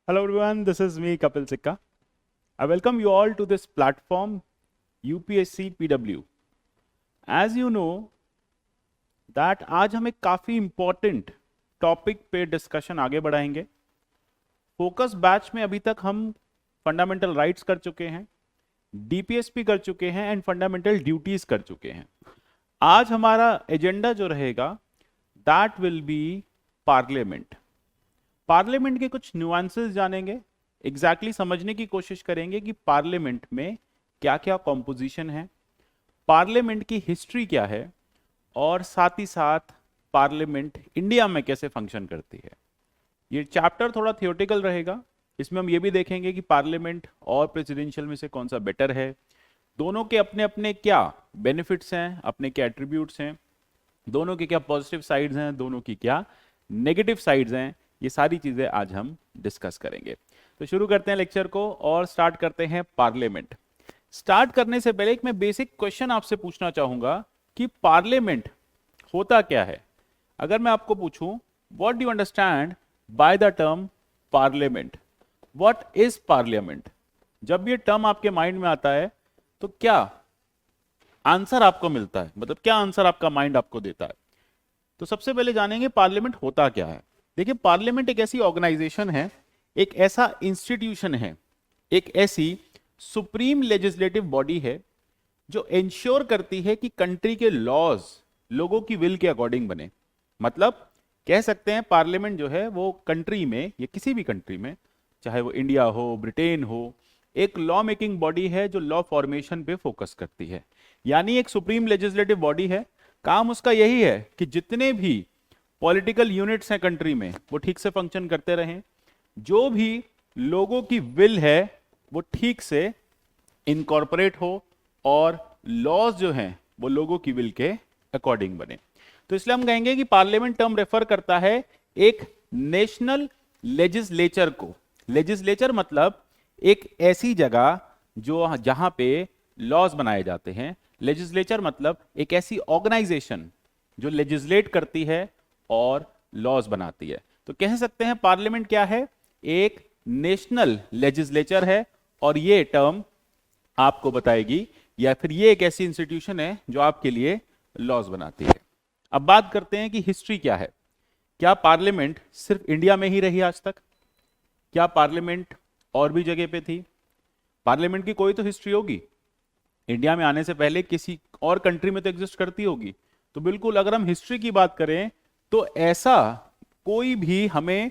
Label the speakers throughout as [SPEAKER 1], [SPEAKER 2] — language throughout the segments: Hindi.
[SPEAKER 1] Hello everyone, this is me Kapil Sikka. I welcome you all to this platform UPSC PW. As you know that आज हम एक काफ़ी इम्पोर्टेंट टॉपिक पे डिस्कशन आगे बढ़ाएंगे. फोकस बैच में अभी तक हम फंडामेंटल राइट्स कर चुके हैं, डीपीएसपी कर चुके हैं एंड फंडामेंटल ड्यूटीज कर चुके हैं. आज हमारा एजेंडा जो रहेगा that will be parliament. Parliament के कुछ न्यूआंसेस जानेंगे, एग्जैक्टली समझने की कोशिश करेंगे कि पार्लियामेंट में क्या क्या कॉम्पोजिशन है, पार्लियामेंट की हिस्ट्री क्या है और साथ ही साथ पार्लियामेंट इंडिया में कैसे फंक्शन करती है. ये चैप्टर थोड़ा थियोरेटिकल रहेगा. इसमें हम ये भी देखेंगे कि पार्लियामेंट और प्रेसिडेंशियल में से कौन सा बेटर है, दोनों के अपने अपने क्या बेनिफिट्स हैं, अपने क्या एट्रीब्यूट्स हैं, दोनों के क्या पॉजिटिव साइड्स हैं, दोनों की क्या नेगेटिव साइड्स हैं. ये सारी चीजें आज हम डिस्कस करेंगे. तो शुरू करते हैं लेक्चर को और स्टार्ट करते हैं पार्लियामेंट. स्टार्ट करने से पहले एक मैं बेसिक क्वेश्चन आपसे पूछना चाहूंगा कि पार्लियामेंट होता क्या है. अगर मैं आपको पूछूं what do you understand by the term parliament, what is parliament, जब ये टर्म आपके माइंड में आता है तो क्या आंसर आपको मिलता है, मतलब क्या आंसर आपका माइंड आपको देता है. तो सबसे पहले जानेंगे पार्लियामेंट होता क्या है. देखिए, पार्लियामेंट एक ऐसी ऑर्गेनाइजेशन है, एक ऐसा इंस्टीट्यूशन है, एक ऐसी सुप्रीम लेजिस्लेटिव बॉडी है जो इंश्योर करती है कि कंट्री के लॉज लोगों की विल के अकॉर्डिंग बने. मतलब कह सकते हैं पार्लियामेंट जो है वो कंट्री में या किसी भी कंट्री में, चाहे वो इंडिया हो, ब्रिटेन हो, एक लॉ मेकिंग बॉडी है जो लॉ फॉर्मेशन पे फोकस करती है. यानी एक सुप्रीम लेजिस्लेटिव बॉडी है. काम उसका यही है कि जितने भी पॉलिटिकल यूनिट्स हैं कंट्री में वो ठीक से फंक्शन करते रहें, जो भी लोगों की विल है वो ठीक से इनकॉर्पोरेट हो और लॉज जो हैं वो लोगों की विल के अकॉर्डिंग बने. तो इसलिए हम कहेंगे कि पार्लियामेंट टर्म रेफर करता है एक नेशनल लेजिस्लेचर को. लेजिस्लेचर मतलब एक ऐसी जगह जो जहां पे लॉज बनाए जाते हैं. लेजिस्लेचर मतलब एक ऐसी ऑर्गेनाइजेशन जो लेजिस्लेट करती है और लॉज बनाती है. तो कह सकते हैं पार्लियामेंट क्या है, एक नेशनल लेजिस्लेचर है और ये टर्म आपको बताएगी, या फिर ये एक ऐसी इंस्टीट्यूशन है जो आपके लिए लॉज बनाती है. अब बात करते हैं कि हिस्ट्री क्या है. क्या पार्लियामेंट सिर्फ इंडिया में ही रही आज तक? क्या पार्लियामेंट और भी जगह पे थी? पार्लियामेंट की कोई तो हिस्ट्री होगी. इंडिया में आने से पहले किसी और कंट्री में तो एग्जिस्ट करती होगी. तो बिल्कुल अगर हम हिस्ट्री की बात करें तो ऐसा कोई भी हमें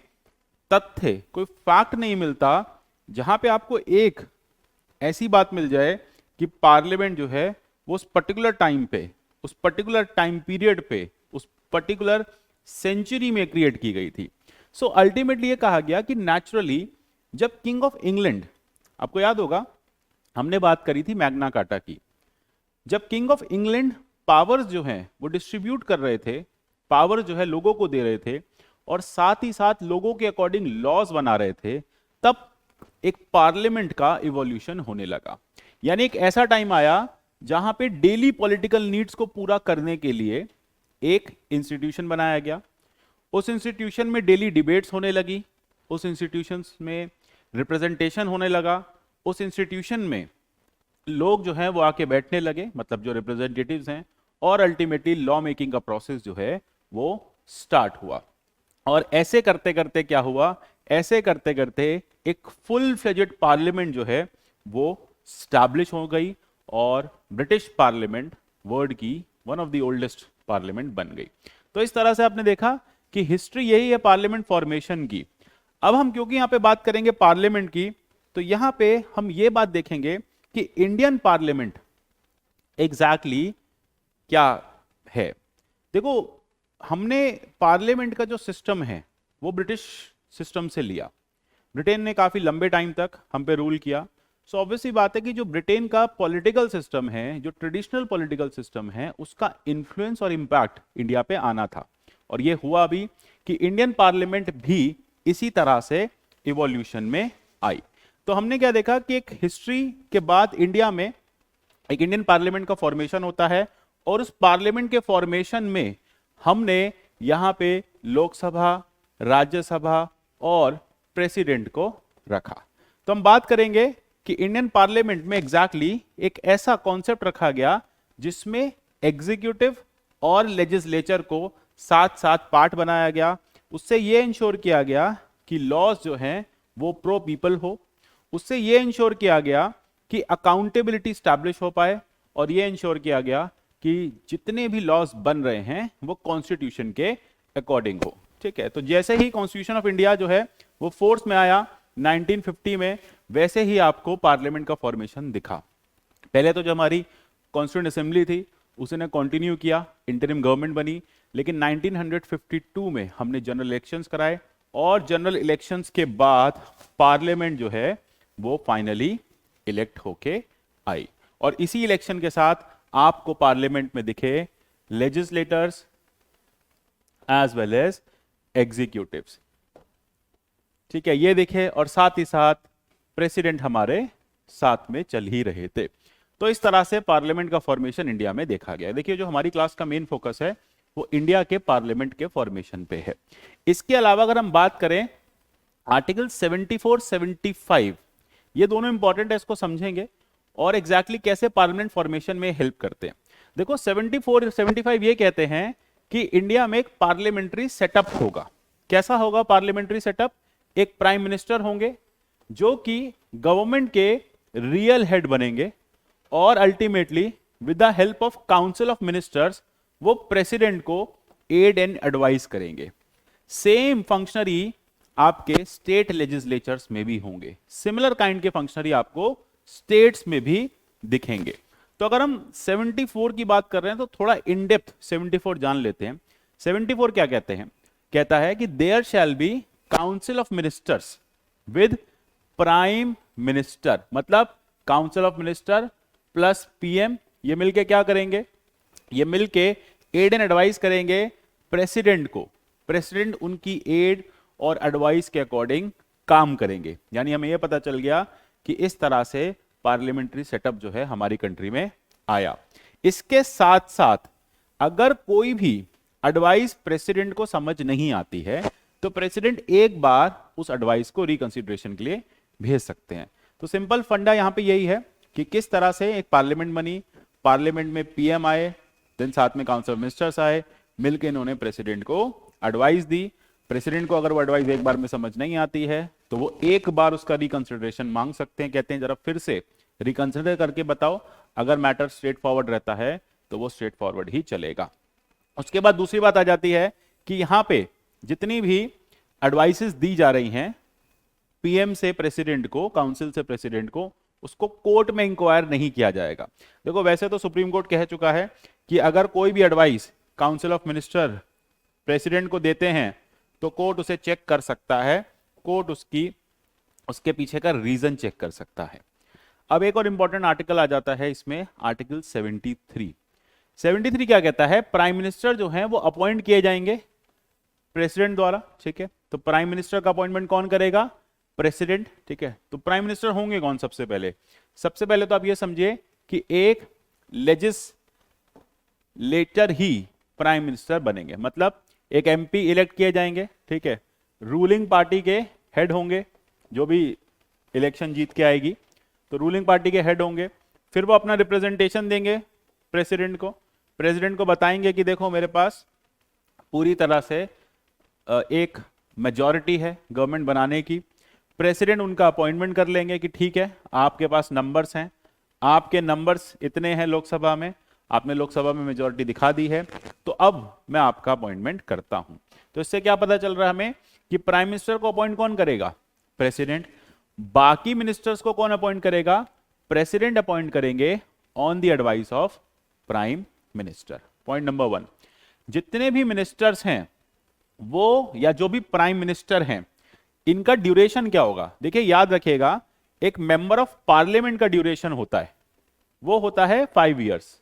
[SPEAKER 1] तथ्य, कोई फैक्ट नहीं मिलता जहां पे आपको एक ऐसी बात मिल जाए कि पार्लियामेंट जो है वो उस पर्टिकुलर टाइम पे, उस पर्टिकुलर टाइम पीरियड पे, उस पर्टिकुलर सेंचुरी में क्रिएट की गई थी. सो अल्टीमेटली ये कहा गया कि नेचुरली जब किंग ऑफ इंग्लैंड, आपको याद होगा हमने बात करी थी मैग्ना कार्टा की, जब किंग ऑफ इंग्लैंड पावर्स जो हैं वो डिस्ट्रीब्यूट कर रहे थे, पावर जो है लोगों को दे रहे थे और साथ ही साथ लोगों के अकॉर्डिंग लॉज बना रहे थे, तब एक पार्लियामेंट का इवोल्यूशन होने लगा. यानी एक ऐसा टाइम आया जहां पे डेली पॉलिटिकल नीड्स को पूरा करने के लिए एक इंस्टीट्यूशन बनाया गया. उस इंस्टीट्यूशन में डेली डिबेट्स होने लगी, उस इंस्टीट्यूशन में रिप्रेजेंटेशन होने लगा, उस इंस्टीट्यूशन में लोग जो हैं वो आके बैठने लगे, मतलब जो रिप्रेजेंटेटिव्स हैं, और अल्टीमेटली लॉ मेकिंग का प्रोसेस जो है वो स्टार्ट हुआ. और ऐसे करते करते क्या हुआ, ऐसे करते करते एक फुल फ्लेजेड पार्लियामेंट जो है वो स्टैब्लिश हो गई और ब्रिटिश पार्लियामेंट वर्ल्ड की one of the oldest parliament बन गई. तो इस तरह से आपने देखा कि हिस्ट्री यही है पार्लियामेंट फॉर्मेशन की. अब हम क्योंकि यहां पे बात करेंगे पार्लियामेंट की, तो यहां पे हम ये बात देखेंगे कि इंडियन पार्लियामेंट एग्जैक्टली क्या है. देखो, हमने पार्लियामेंट का जो सिस्टम है वो ब्रिटिश सिस्टम से लिया. ब्रिटेन ने काफी लंबे टाइम तक हम पे रूल किया. सो ऑब्वियसली बात है कि जो ब्रिटेन का पॉलिटिकल सिस्टम है, जो ट्रेडिशनल पॉलिटिकल सिस्टम है, उसका इन्फ्लुएंस और इंपैक्ट इंडिया पे आना था. और ये हुआ भी कि इंडियन पार्लियामेंट भी इसी तरह से इवोल्यूशन में आई. तो हमने क्या देखा कि एक हिस्ट्री के बाद इंडिया में एक इंडियन पार्लियामेंट का फॉर्मेशन होता है और उस पार्लियामेंट के फॉर्मेशन में हमने यहां पे लोकसभा, राज्यसभा और प्रेसिडेंट को रखा। तो हम बात करेंगे कि इंडियन पार्लियामेंट में एग्जैक्टली एक ऐसा कॉन्सेप्ट रखा गया जिसमें एग्जीक्यूटिव और लेजिस्लेचर को साथ साथ पार्ट बनाया गया। उससे यह इंश्योर किया गया कि लॉज जो हैं वो प्रो पीपल हो। उससे यह इंश्योर किया गया कि अकाउंटेबिलिटी स्टैब्लिश हो पाए, और यह इंश्योर किया गया कि जितने भी लॉज बन रहे हैं वो कॉन्स्टिट्यूशन के अकॉर्डिंग हो। ठीक है, तो जैसे ही कॉन्स्टिट्यूशन ऑफ इंडिया जो है वो फोर्स में आया 1950 में, वैसे ही आपको पार्लियामेंट का फॉर्मेशन दिखा। पहले तो जो हमारी कॉन्स्टिट्यूंट असेंबली थी उसने कंटिन्यू किया, इंटरिम गवर्नमेंट बनी, लेकिन 1952 में हमने जनरल इलेक्शंस कराए, और जनरल इलेक्शंस के बाद पार्लियामेंट जो है वो फाइनली इलेक्ट होके आई। और इसी इलेक्शन के साथ आपको पार्लियामेंट में दिखे legislators as well as executives. ठीक है, ये दिखे, और साथ ही साथ प्रेसिडेंट हमारे साथ में चल ही रहे थे। तो इस तरह से पार्लियामेंट का फॉर्मेशन इंडिया में देखा गया। देखिए, जो हमारी क्लास का मेन फोकस है वो इंडिया के पार्लियामेंट के फॉर्मेशन पे है। इसके अलावा अगर हम बात करें आर्टिकल 74, 75, ये दोनों इंपॉर्टेंट है, इसको समझेंगे और एग्जैक्टली कैसे पार्लियामेंट फॉर्मेशन में हेल्प करते हैं। देखो 74, 75 ये कहते हैं कि इंडिया में एक पार्लियामेंट्री सेटअप होगा। कैसा होगा पार्लियामेंट्री सेटअप? एक प्राइम मिनिस्टर होंगे जो कि गवर्नमेंट के रियल हेड बनेंगे, और ultimately with the help of council of ministers वो प्रेसिडेंट को एड एंड एडवाइस करेंगे। सेम फंक्शनरी आपके स्टेट लेजिस्लेचर्स में भी होंगे, सिमिलर काइंड के फंक्शनरी आपको स्टेट्स में भी दिखेंगे। तो अगर हम 74 की बात कर रहे हैं तो थोड़ा इन डेप्थ 74 जान लेते हैं। 74 क्या कहते हैं? कहता है कि there shall be council of ministers with prime minister, मतलब council of minister plus PM, ये मिलके क्या करेंगे? ये मिलके एड एंड एडवाइस करेंगे प्रेसिडेंट को। प्रेसिडेंट उनकी एड और एडवाइस के अकॉर्डिंग काम करेंगे। यानी हमें यह पता चल गया कि इस तरह से पार्लियामेंट्री सेटअप जो है हमारी कंट्री में आया। इसके साथ साथ अगर कोई भी एडवाइस प्रेसिडेंट को समझ नहीं आती है तो प्रेसिडेंट एक बार उस एडवाइस को रिकंसिडरेशन के लिए भेज सकते हैं। तो सिंपल फंडा यहां पे यही है कि किस तरह से एक पार्लियामेंट बनी, पार्लियामेंट में पीएम आए, देन साथ में काउंसिल ऑफ मिनिस्टर्स आए, मिलकर इन्होंने प्रेसिडेंट को एडवाइस दी। प्रेसिडेंट को अगर वो एडवाइस एक बार में समझ नहीं आती है तो वो एक बार उसका रिकंसिडरेशन मांग सकते हैं, कहते हैं जरा फिर से रिकंसिडर करके बताओ। अगर मैटर स्ट्रेट फॉरवर्ड रहता है तो वो स्ट्रेट फॉरवर्ड ही चलेगा। उसके बाद दूसरी बात आ जाती है कि यहां पे जितनी भी एडवाइसेस दी जा रही हैं पीएम से प्रेसिडेंट को, काउंसिल से प्रेसिडेंट को, उसको कोर्ट में इंक्वायर नहीं किया जाएगा। देखो वैसे तो सुप्रीम कोर्ट कह चुका है कि अगर कोई भी advice council of minister president को देते हैं तो कोर्ट उसे चेक कर सकता है, कोर्ट उसके पीछे का रीजन चेक कर सकता है। अब एक और इंपॉर्टेंट आर्टिकल आ जाता है इसमें, आर्टिकल 73। 73 क्या कहता है? प्राइम मिनिस्टर जो है वो अपॉइंट किए जाएंगे प्रेसिडेंट द्वारा। ठीक है, तो प्राइम मिनिस्टर का अपॉइंटमेंट कौन करेगा? प्रेसिडेंट। ठीक है, तो प्राइम मिनिस्टर होंगे कौन? सबसे पहले तो आप ये समझिए कि एक लेजिस्लेटर ही प्राइम मिनिस्टर बनेंगे, मतलब एक एमपी इलेक्ट किए जाएंगे। ठीक है, रूलिंग पार्टी के हेड होंगे, जो भी इलेक्शन जीत के आएगी तो रूलिंग पार्टी के हेड होंगे। फिर वो अपना रिप्रेजेंटेशन देंगे प्रेसिडेंट को, प्रेसिडेंट को बताएंगे कि देखो मेरे पास पूरी तरह से एक मेजॉरिटी है गवर्नमेंट बनाने की। प्रेसिडेंट उनका अपॉइंटमेंट कर लेंगे कि ठीक है आपके पास नंबर्स हैं, आपके नंबर्स इतने हैं लोकसभा में, आपने लोकसभा में मेजॉरिटी दिखा दी है, तो अब मैं आपका अपॉइंटमेंट करता हूं। तो इससे क्या पता चल रहा है हमें कि प्राइम मिनिस्टर को अपॉइंट कौन करेगा? प्रेसिडेंट। बाकी मिनिस्टर्स को कौन अपॉइंट करेगा? प्रेसिडेंट अपॉइंट करेंगे on the advice of prime minister. Point number 1, जितने भी मिनिस्टर्स हैं वो, या जो भी प्राइम मिनिस्टर हैं, इनका ड्यूरेशन क्या होगा? देखिए याद रखिएगा, एक मेंबर ऑफ पार्लियामेंट का ड्यूरेशन होता है, वो होता है 5 इयर्स,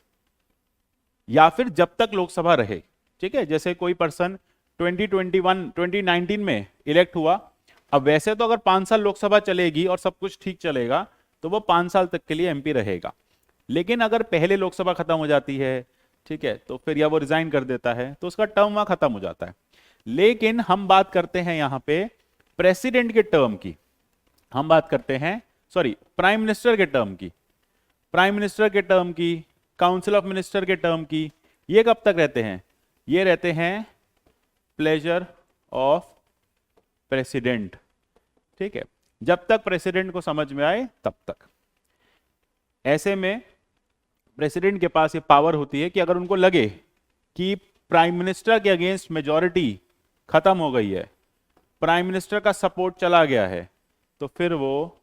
[SPEAKER 1] या फिर जब तक लोकसभा रहे। ठीक है, जैसे कोई पर्सन 2019 में इलेक्ट हुआ, अब वैसे तो अगर 5 साल लोकसभा चलेगी और सब कुछ ठीक चलेगा तो वो 5 साल तक के लिए एमपी रहेगा। लेकिन अगर पहले लोकसभा खत्म हो जाती है, ठीक है, तो फिर या वो रिजाइन कर देता है तो उसका टर्म वहां खत्म हो जाता है। लेकिन हम बात करते हैं यहां पे प्रेसिडेंट के टर्म की। हम बात करते हैं प्राइम मिनिस्टर के टर्म की, प्राइम मिनिस्टर के टर्म की, काउंसिल ऑफ मिनिस्टर के टर्म की। ये कब तक रहते हैं? ये रहते हैं प्लेजर ऑफ प्रेसिडेंट, ठीक है, जब तक प्रेसिडेंट को समझ में आए तब तक। ऐसे में प्रेसिडेंट के पास ये पावर होती है कि अगर उनको लगे कि प्राइम मिनिस्टर के अगेंस्ट मेजॉरिटी खत्म हो गई है, प्राइम मिनिस्टर का सपोर्ट चला गया है, तो फिर वो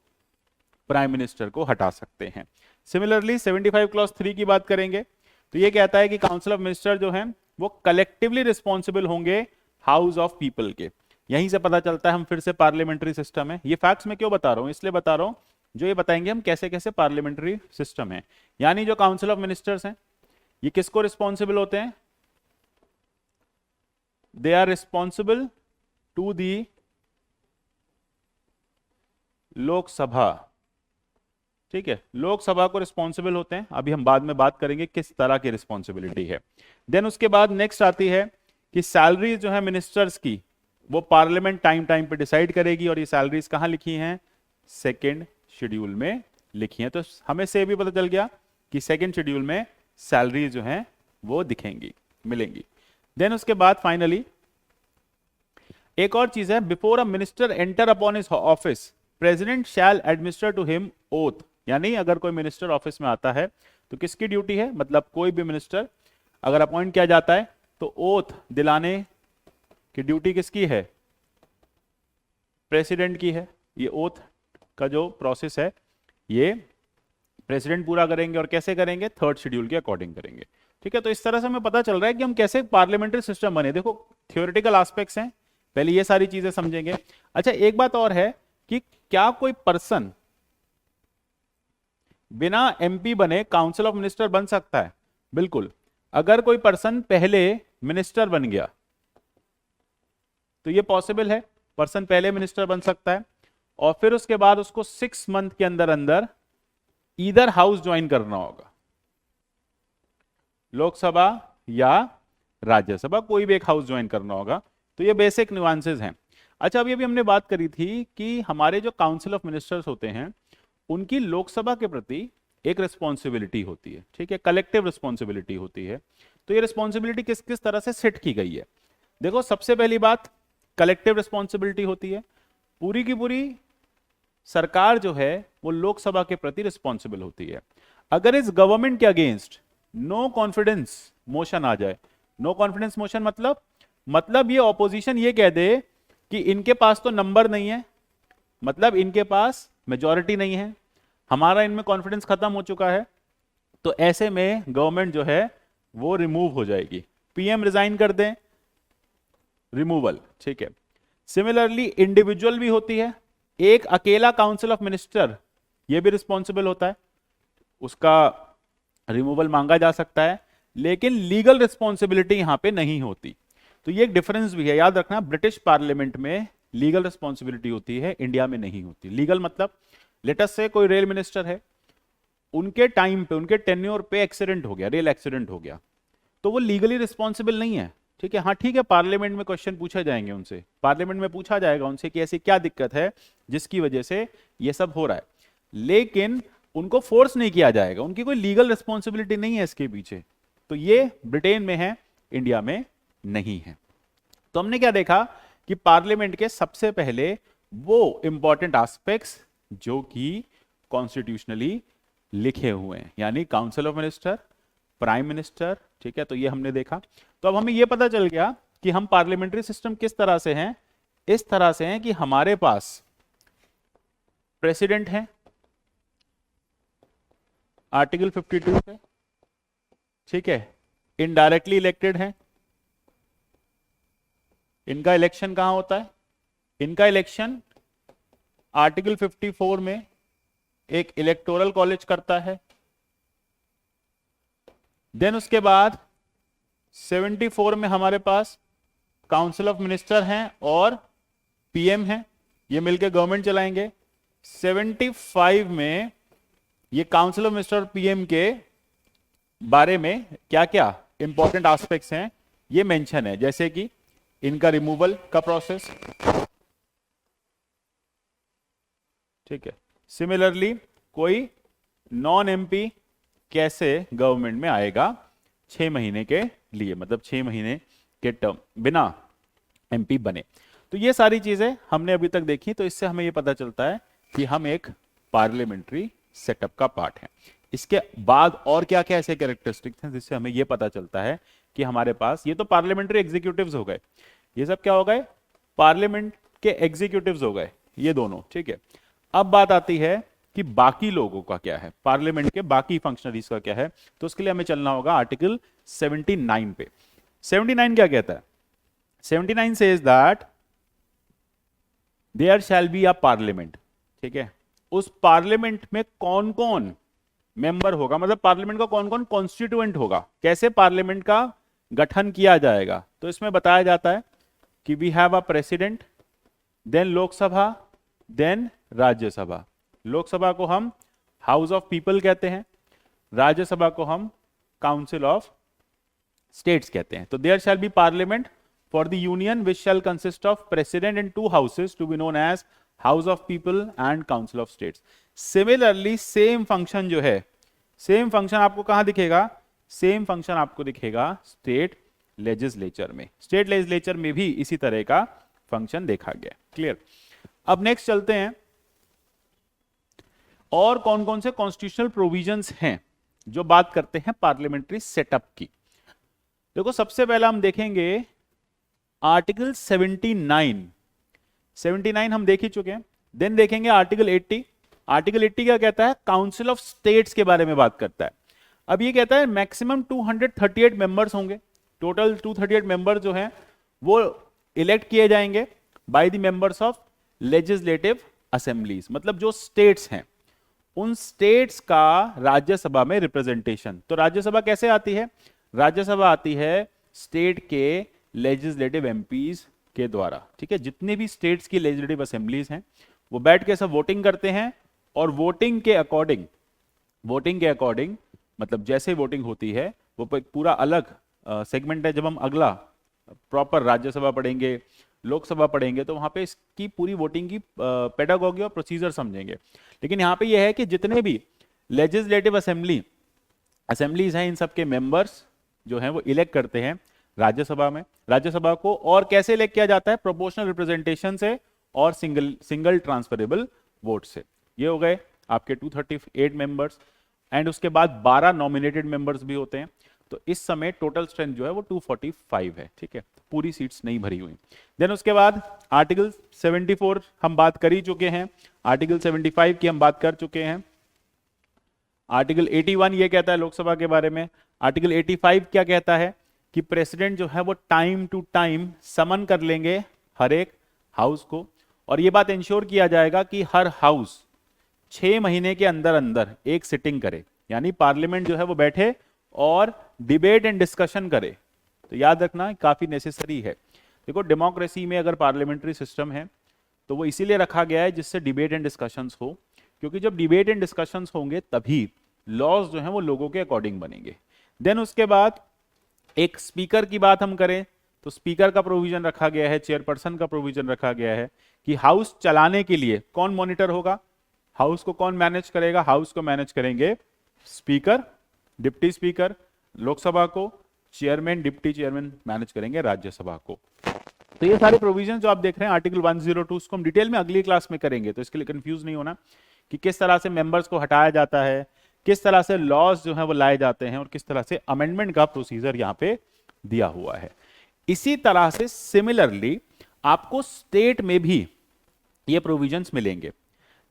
[SPEAKER 1] प्राइम मिनिस्टर को हटा सकते हैं। सिमिलरली 75 क्लॉज 3 की बात करेंगे तो ये कहता है कि काउंसिल ऑफ मिनिस्टर जो है वो कलेक्टिवली रिस्पॉन्सिबल होंगे हाउस ऑफ पीपल के। यहीं से पता चलता है हम फिर से पार्लियामेंट्री सिस्टम है। ये फैक्ट्स मैं क्यों बता रहा हूं? इसलिए बता रहा हूं जो ये बताएंगे हम कैसे कैसे पार्लियामेंट्री सिस्टम है। यानी जो काउंसिल ऑफ मिनिस्टर्स हैं ये किसको रिस्पॉन्सिबल होते हैं? They are responsible to the Lok Sabha, ठीक है, लोकसभा को रिस्पॉन्सिबल होते हैं। अभी हम बाद में बात करेंगे किस तरह की रिस्पॉन्सिबिलिटी है। देन उसके बाद नेक्स्ट आती है कि सैलरीज जो है मिनिस्टर्स की वो पार्लियामेंट टाइम टाइम पे डिसाइड करेगी, और ये सैलरीज कहां लिखी हैं? सेकेंड शेड्यूल में लिखी हैं। तो हमें से भी पता चल गया कि सेकेंड शेड्यूल में सैलरीज जो हैं वो दिखेंगी, मिलेंगी। देन उसके बाद फाइनली एक और चीज है, before a minister enter upon his office president shall administer to him oath. यानी अगर कोई मिनिस्टर ऑफिस में आता है तो किसकी ड्यूटी है? मतलब कोई भी मिनिस्टर अगर अपॉइंट किया जाता है तो ओथ दिलाने की ड्यूटी किसकी है? प्रेसिडेंट की है। ये ओथ का जो प्रोसेस है ये प्रेसिडेंट पूरा करेंगे, और कैसे करेंगे? थर्ड शेड्यूल के अकॉर्डिंग करेंगे, ठीक है। तो इस तरह से हमें पता चल रहा है कि हम कैसे पार्लियामेंट्री सिस्टम बने। देखो थियोरेटिकल एस्पेक्ट्स हैं, पहले ये सारी चीजें समझेंगे। अच्छा एक बात और है कि क्या कोई पर्सन बिना एमपी बने काउंसिल ऑफ मिनिस्टर बन सकता है? बिल्कुल। अगर कोई पर्सन पहले मिनिस्टर बन गया तो ये पॉसिबल है, पर्सन पहले मिनिस्टर बन सकता है और फिर उसके बाद उसको 6 मंथ के अंदर अंदर ईदर हाउस ज्वाइन करना होगा, लोकसभा या राज्यसभा, कोई भी एक हाउस ज्वाइन करना होगा। तो ये बेसिक न्यूआंसेस हैं। अच्छा अभी अभी हमने बात करी थी कि हमारे जो काउंसिल ऑफ मिनिस्टर्स होते हैं उनकी लोकसभा के प्रति एक रिस्पॉन्सिबिलिटी होती है, ठीक है, कलेक्टिव रिस्पॉन्सिबिलिटी होती है। तो ये रिस्पॉन्सिबिलिटी किस किस तरह से सेट की गई है? देखो सबसे पहली बात कलेक्टिव रिस्पॉन्सिबिलिटी होती है, पूरी की पूरी सरकार जो है वो लोकसभा के प्रति रिस्पॉन्सिबल होती है। अगर इस गवर्नमेंट के अगेंस्ट नो कॉन्फिडेंस मोशन आ जाए, नो कॉन्फिडेंस मोशन मतलब ये ऑपोजिशन ये कह दे कि इनके पास तो नंबर नहीं है, मतलब इनके पास मेजॉरिटी नहीं है, हमारा इनमें कॉन्फिडेंस खत्म हो चुका है, तो ऐसे में गवर्नमेंट जो है वो रिमूव हो जाएगी। पीएम रिजाइन कर दें, रिमूवल, ठीक है। सिमिलरली इंडिविजुअल भी होती है, एक अकेला काउंसिल ऑफ मिनिस्टर ये भी रिस्पॉन्सिबल होता है, उसका रिमूवल मांगा जा सकता है, लेकिन लीगल रिस्पॉन्सिबिलिटी यहां पे नहीं होती। तो ये एक डिफरेंस भी है, याद रखना, ब्रिटिश पार्लियामेंट में लीगल रिस्पॉन्सिबिलिटी होती है, इंडिया में नहीं होती। लीगल मतलब लेटस से कोई रेल मिनिस्टर है, उनके टाइम पे उनके टेन्योर पे एक्सीडेंट हो गया, रेल एक्सीडेंट हो गया, तो वो लीगली रिस्पॉन्सिबल नहीं है, ठीक है। हाँ ठीक है, पार्लियामेंट में क्वेश्चन पूछे जाएंगे उनसे, पार्लियामेंट में पूछा जाएगा उनसे कि ऐसी क्या दिक्कत है जिसकी वजह से ये सब हो रहा है, लेकिन उनको फोर्स नहीं किया जाएगा, उनकी कोई लीगल रिस्पॉन्सिबिलिटी नहीं है इसके पीछे। तो ये ब्रिटेन में है, इंडिया में नहीं है। तो हमने क्या देखा कि पार्लियामेंट के सबसे पहले वो इंपॉर्टेंट एस्पेक्ट्स जो कि कॉन्स्टिट्यूशनली लिखे हुए हैं, यानी council of minister, prime minister, ठीक है, तो ये हमने देखा। तो अब हमें ये पता चल गया कि हम पार्लियामेंट्री सिस्टम किस तरह से हैं, इस तरह से हैं कि हमारे पास प्रेसिडेंट है आर्टिकल 52 से, ठीक है, इनडायरेक्टली इलेक्टेड है, इनका इलेक्शन कहां होता है? इनका इलेक्शन आर्टिकल 54 में एक इलेक्टोरल कॉलेज करता है। देन उसके बाद 74 में हमारे पास काउंसिल ऑफ मिनिस्टर हैं और पीएम हैं, ये मिलकर गवर्नमेंट चलाएंगे। 75 में ये काउंसिल ऑफ मिनिस्टर और पीएम के बारे में क्या क्या इंपॉर्टेंट एस्पेक्ट्स हैं ये मेंशन है, जैसे कि इनका रिमूवल का प्रोसेस, ठीक है। सिमिलरली कोई नॉन एमपी कैसे गवर्नमेंट में आएगा 6 महीने के लिए, मतलब 6 महीने के टर्म बिना एमपी बने। तो ये सारी चीजें हमने अभी तक देखी, तो इससे हमें ये पता चलता है कि हम एक पार्लियामेंट्री सेटअप का पार्ट है। इसके बाद और क्या क्या ऐसे कैरेक्टरिस्टिक्स हैं जिससे हमें ये पता चलता है कि हमारे पास, ये तो पार्लियामेंट्री एग्जीक्यूटिव्स हो गए, ये सब क्या हो गए, पार्लियामेंट के एग्जीक्यूटिव्स हो गए ये दोनों, ठीक है। अब बात आती है कि बाकी लोगों का क्या है, पार्लियामेंट के बाकी फंक्शनरीज का क्या है। तो उसके लिए हमें चलना होगा आर्टिकल 79 पे। 79 क्या कहता है? 79 says that there shall be a parliament, ठीक है। उस पार्लियामेंट में कौन कौन मेंबर होगा, मतलब पार्लियामेंट का कौन कौन कॉन्स्टिट्यूएंट होगा, कैसे पार्लियामेंट का गठन किया जाएगा। तो इसमें बताया जाता है कि we have a president, then Lok Sabha, then Rajya Sabha. Lok Sabha को हम हाउस ऑफ पीपल कहते हैं, राज्यसभा को हम काउंसिल ऑफ स्टेट्स कहते हैं। तो there shall be parliament for the union which shall consist of president and 2 houses to be known as house of people and council of states. Similarly same function जो है, सेम फंक्शन आपको कहां दिखेगा, सेम फंक्शन आपको दिखेगा स्टेट लेजिस्लेचर में। स्टेट लेजिस्लेचर में भी इसी तरह का फंक्शन देखा गया। क्लियर? अब नेक्स्ट चलते हैं, और कौन कौन से कॉन्स्टिट्यूशनल प्रोविजंस हैं जो बात करते हैं पार्लियामेंट्री सेटअप की। देखो सबसे पहला हम देखेंगे आर्टिकल 79। 79 हम देख ही चुके हैं। देन देखेंगे आर्टिकल 80। आर्टिकल 80 क्या कहता है? काउंसिल ऑफ स्टेट्स के बारे में बात करता है। अब ये कहता है मैक्सिमम 238 मेंबर्स होंगे। टोटल 238 मेंबर जो हैं वो इलेक्ट किए जाएंगे by the members of legislative assemblies, मतलब जो स्टेट्स हैं उन स्टेट्स का राज्यसभा में रिप्रेजेंटेशन। तो राज्यसभा कैसे आती है? राज्यसभा आती है स्टेट के लेजिस्लेटिव एमपीज के द्वारा, ठीक है। जितने भी स्टेट्स की लेजिस्लेटिव असेंबलीज हैं वो बैठ के सब वोटिंग करते हैं, और वोटिंग के अकॉर्डिंग मतलब जैसे वोटिंग होती है वो पूरा अलग सेगमेंट है। जब हम अगला प्रॉपर राज्यसभा पढ़ेंगे, लोकसभा पढ़ेंगे, तो वहां पे इसकी पूरी वोटिंग की पेडागॉगी और प्रोसीजर समझेंगे। लेकिन यहाँ पे यह है कि जितने भी लेजिस्लेटिव असेंबलीज हैं इन सब के मेंबर्स जो हैं वो इलेक्ट करते हैं राज्यसभा में। राज्यसभा को और कैसे इलेक्ट किया जाता है? प्रोपोर्शनल रिप्रेजेंटेशन से और सिंगल ट्रांसफरेबल वोट से। ये हो गए आपके 238 मेंबर्स, एंड उसके बाद 12 नॉमिनेटेड मेंबर्स भी होते हैं। तो इस समय टोटल स्ट्रेंथ जो है वो 245 है, ठीक है। पूरी सीट्स नहीं भरी हुई। देन उसके बाद आर्टिकल 74 हम बात कर ही चुके हैं, आर्टिकल 75 की हम बात कर चुके हैं। आर्टिकल 81 ये कहता है लोकसभा के बारे में। आर्टिकल 85 क्या कहता है कि प्रेसिडेंट जो है वो टाइम टू टाइम समन कर लेंगे हर एक हाउस को, और ये बात इंश्योर किया जाएगा कि हर हाउस 6 महीने के अंदर अंदर एक सिटिंग करे, यानी पार्लियामेंट जो है वो बैठे और डिबेट एंड डिस्कशन करे। तो याद रखना काफी नेसेसरी है। देखो डेमोक्रेसी में अगर पार्लियामेंट्री सिस्टम है तो वो इसीलिए रखा गया है जिससे डिबेट एंड डिस्कशंस हो, क्योंकि जब डिबेट एंड डिस्कशंस होंगे तभी लॉज जो हैं वो लोगों के अकॉर्डिंग बनेंगे। देन उसके बाद एक स्पीकर की बात हम करें तो स्पीकर का प्रोविजन रखा गया है, चेयरपर्सन का प्रोविजन रखा गया है कि हाउस चलाने के लिए कौन मॉनिटर होगा, हाउस को कौन मैनेज करेगा। हाउस को मैनेज करेंगे स्पीकर, डिप्टी स्पीकर, लोकसभा को चेयरमैन, डिप्टी चेयरमैन मैनेज करेंगे राज्यसभा को। तो ये सारे प्रोविजन जो आप देख रहे हैं आर्टिकल 102, उसको हम डिटेल में अगली क्लास में करेंगे, तो इसके लिए कंफ्यूज नहीं होना कि किस तरह से मेंबर्स को हटाया जाता है, किस तरह से लॉज जो है वो लाए जाते हैं, और किस तरह से अमेंडमेंट का प्रोसीजर यहाँ पे दिया हुआ है। इसी तरह से सिमिलरली आपको स्टेट में भी ये प्रोविजंस मिलेंगे,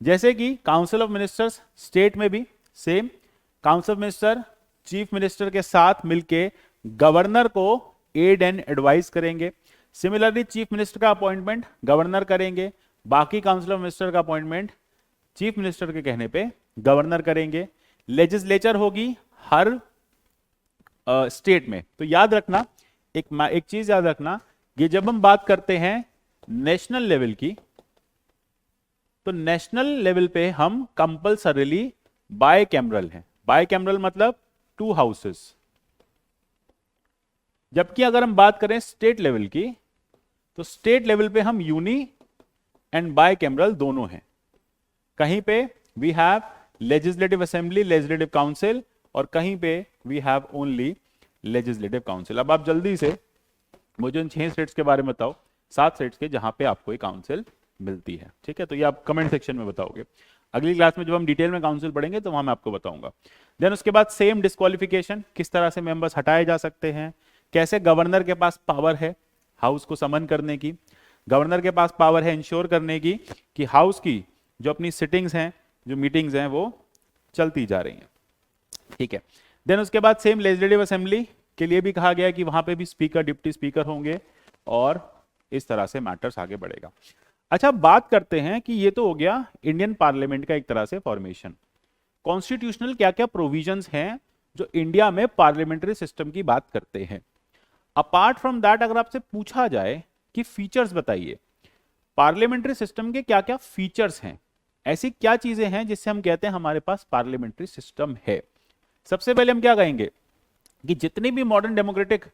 [SPEAKER 1] जैसे कि काउंसिल ऑफ मिनिस्टर्स स्टेट में भी same, council of minister chief minister के साथ मिलके गवर्नर को एड एंड एडवाइस करेंगे। सिमिलरली चीफ मिनिस्टर का अपॉइंटमेंट गवर्नर करेंगे, बाकी काउंसिल ऑफ मिनिस्टर का अपॉइंटमेंट चीफ मिनिस्टर के कहने पे गवर्नर करेंगे। लेजिस्लेचर होगी हर स्टेट में। तो याद रखना एक चीज याद रखना, ये जब हम बात करते हैं नेशनल लेवल की, तो नेशनल लेवल पे हम कंपल्सरीली बाय कैमरल हैं। बाय कैमरल मतलब 2 हाउसेस। जबकि अगर हम बात करें स्टेट लेवल की, तो स्टेट लेवल पे हम यूनी एंड बाय कैमरल दोनों हैं। कहीं पे we have legislative assembly, legislative council, और कहीं पे we have only legislative council. अब आप जल्दी से मुझे उन 6 स्टेट्स के बारे में बताओ, 7 स्टेट्स के जहां पे आपको एक काउंसिल मिलती है। ठीक है, तो ये आप कमेंट सेक्शन में बताओगे। अगली क्लास में जब हम डिटेल में काउंसिल पढ़ेंगे तो वहां मैं आपको बताऊंगा। देन उसके बाद सेम डिस्क्वालिफिकेशन, किस तरह से मेंबर्स हटाए जा सकते हैं, कैसे गवर्नर के पास पावर है हाउस को समन करने की, गवर्नर के पास पावर है इंश्योर करने की कि हाउस की जो अपनी सिटिंग्स हैं, जो मीटिंग्स हैं, वो चलती जा रही हैं। ठीक है, देन उसके बाद सेम लेजिस्लेटिव असेंबली के लिए भी कहा गया है कि वहां पे भी स्पीकर, डिप्टी स्पीकर होंगे, और इस तरह से मैटर्स आगे बढ़ेगा। अच्छा, बात करते हैं कि ये तो हो गया इंडियन पार्लियामेंट का एक तरह से फॉर्मेशन। कॉन्स्टिट्यूशनल क्या क्या प्रोविजंस हैं जो इंडिया में पार्लियामेंट्री सिस्टम की बात करते हैं। अपार्ट फ्रॉम दैट, अगर आपसे पूछा जाए कि फीचर्स बताइए, पार्लियामेंट्री सिस्टम के क्या क्या फीचर्स हैं, ऐसी क्या चीजें हैं जिससे हम कहते हैं हमारे पास पार्लियामेंट्री सिस्टम है। सबसे पहले हम क्या कहेंगे कि जितनी भी मॉडर्न डेमोक्रेटिक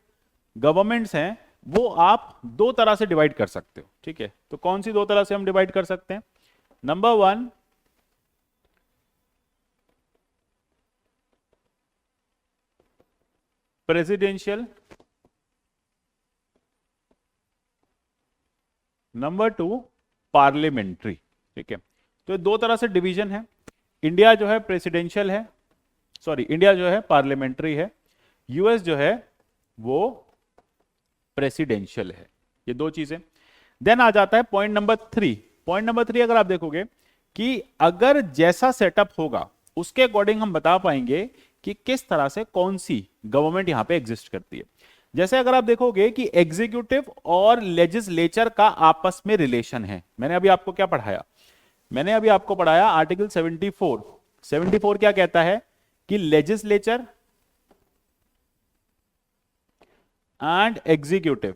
[SPEAKER 1] गवर्नमेंट्स हैं वो आप 2 तरह से डिवाइड कर सकते हो। ठीक है, तो कौन सी 2 तरह से हम डिवाइड कर सकते हैं? Number 1, presidential, number 2 parliamentary. ठीक है, तो ये 2 तरह से डिवीजन है। इंडिया जो है प्रेसिडेंशियल है, इंडिया जो है पार्लियामेंट्री है, यूएस जो है वो प्रेसिडेंशियल है। ये 2 चीजें। देन आ जाता है पॉइंट नंबर 3। पॉइंट नंबर 3 अगर आप देखोगे कि अगर जैसा सेटअप होगा उसके अकॉर्डिंग हम बता पाएंगे कि किस तरह से कौन सी गवर्नमेंट यहां पे एग्जिस्ट करती है। जैसे अगर आप देखोगे कि एग्जीक्यूटिव और लेजिस्लेचर का आपस में रिलेशन है। मैंने अभी आपको क्या पढ़ाया? मैंने अभी आपको पढ़ाया आर्टिकल 74। 74 क्या कहता है कि लेजिस्लेचर एंड एग्जीक्यूटिव,